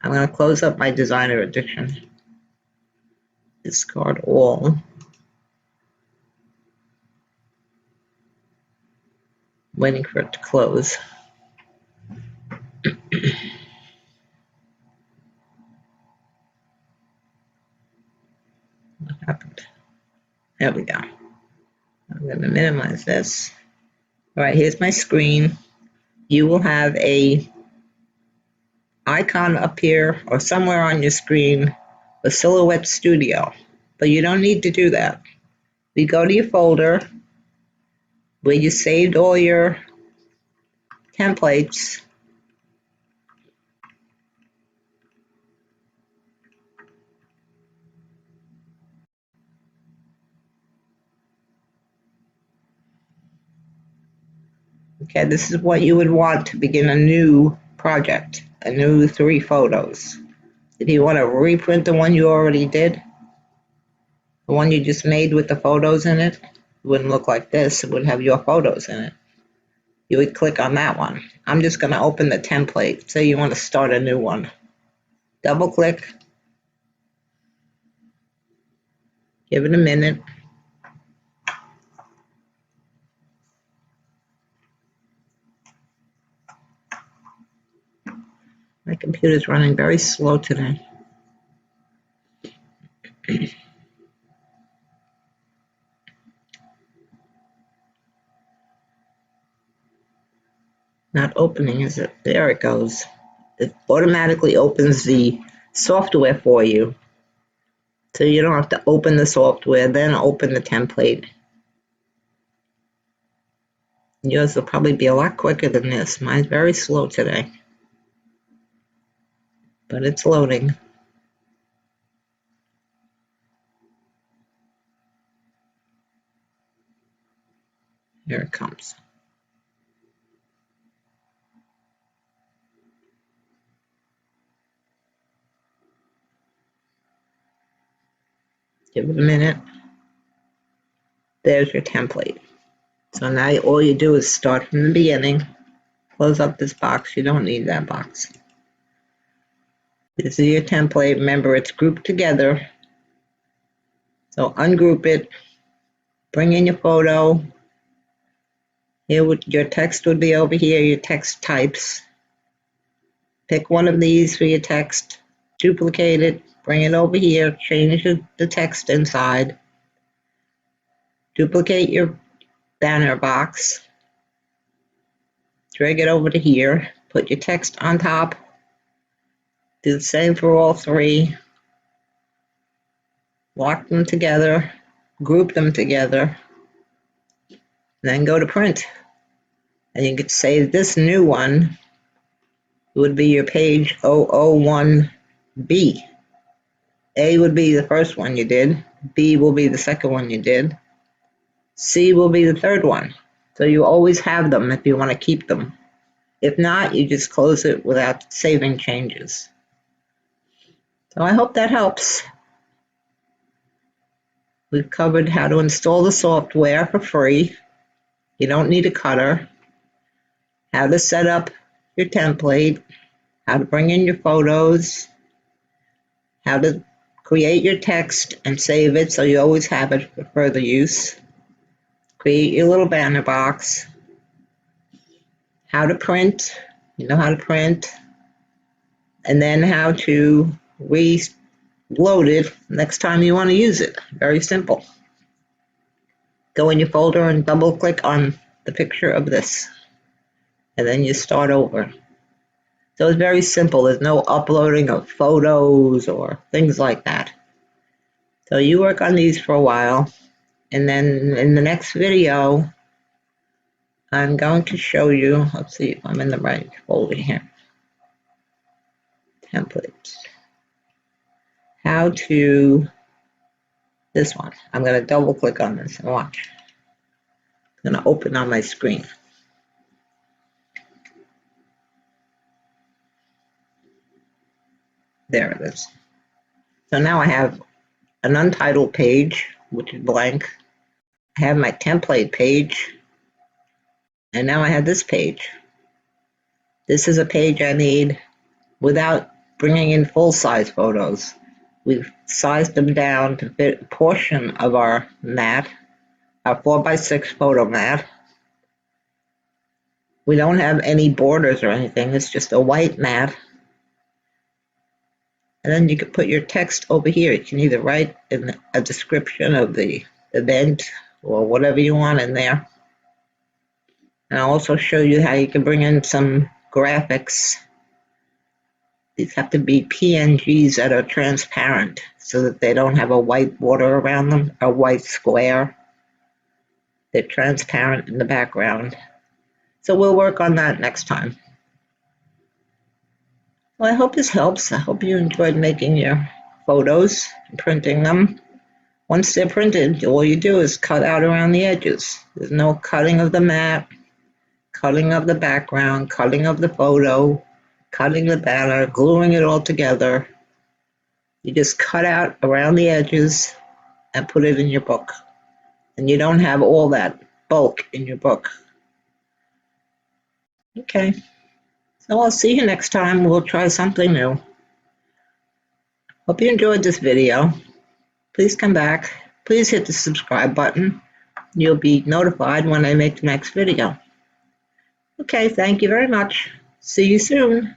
I'm going to close up my designer edition. Discard all. Waiting for it to close. What happened? There we go. I'm going to minimize this. All right, here's my screen. You will have a icon up here or somewhere on your screen for Silhouette Studio, but you don't need to do that. You go to your folder where you saved all your templates. Okay, this is what you would want to begin a new project, a new 3 photos. If you want to reprint the one you already did, the one you just made with the photos in it, it wouldn't look like this. It would have your photos in it. You would click on that one. I'm just going to open the template. Say you want to start a new one. Double click. Give it a minute. My computer's running very slow today. Not opening, is it? There it goes. It automatically opens the software for you. So you don't have to open the software, then open the template. Yours will probably be a lot quicker than this. Mine's very slow today. But it's loading. Here it comes. Give it a minute. There's your template. So now all you do is start from the beginning. Close up this box. You don't need that box. This is your template. Remember, it's grouped together. So ungroup it. Bring in your photo. Here your text would be over here, your text types. Pick one of these for your text, duplicate it, bring it over here, change the text inside, duplicate your banner box, drag it over to here, put your text on top, do the same for all three, lock them together, group them together, then go to print. And you could say this new one would be your page 001B. A would be the first one you did, B will be the second one you did, C will be the third one. So you always have them if you want to keep them. If not, you just close it without saving changes. So I hope that helps. We've covered how to install the software for free. You don't need a cutter. How to set up your template. How to bring in your photos. How to create your text and save it so you always have it for further use. Create your little banner box. How to print. You know how to print. And then how to reload it next time you want to use it. Very simple. Go in your folder and double click on the picture of this. And then you start over. So it's very simple. There's no uploading of photos or things like that. So you work on these for a while. And then in the next video, I'm going to show you, let's see if I'm in the right folder here. Templates. How to, this one. I'm going to double click on this and watch. I'm going to open on my screen. There it is. So now I have an untitled page, which is blank. I have my template page. And now I have this page. This is a page I made without bringing in full-size photos. We've sized them down to fit a portion of our mat, our 4x6 photo mat. We don't have any borders or anything. It's just a white mat. And then you can put your text over here. You can either write in a description of the event or whatever you want in there. And I'll also show you how you can bring in some graphics. These have to be PNGs that are transparent so that they don't have a white border around them, a white square. They're transparent in the background. So we'll work on that next time. Well, I hope this helps. I hope you enjoyed making your photos and printing them. Once they're printed, all you do is cut out around the edges. There's no cutting of the mat, cutting of the background, cutting of the photo, cutting the banner, gluing it all together. You just cut out around the edges and put it in your book. And you don't have all that bulk in your book. Okay. So I'll see you next time. We'll try something new. Hope you enjoyed this video. Please come back. Please hit the subscribe button. You'll be notified when I make the next video. Okay, thank you very much. See you soon.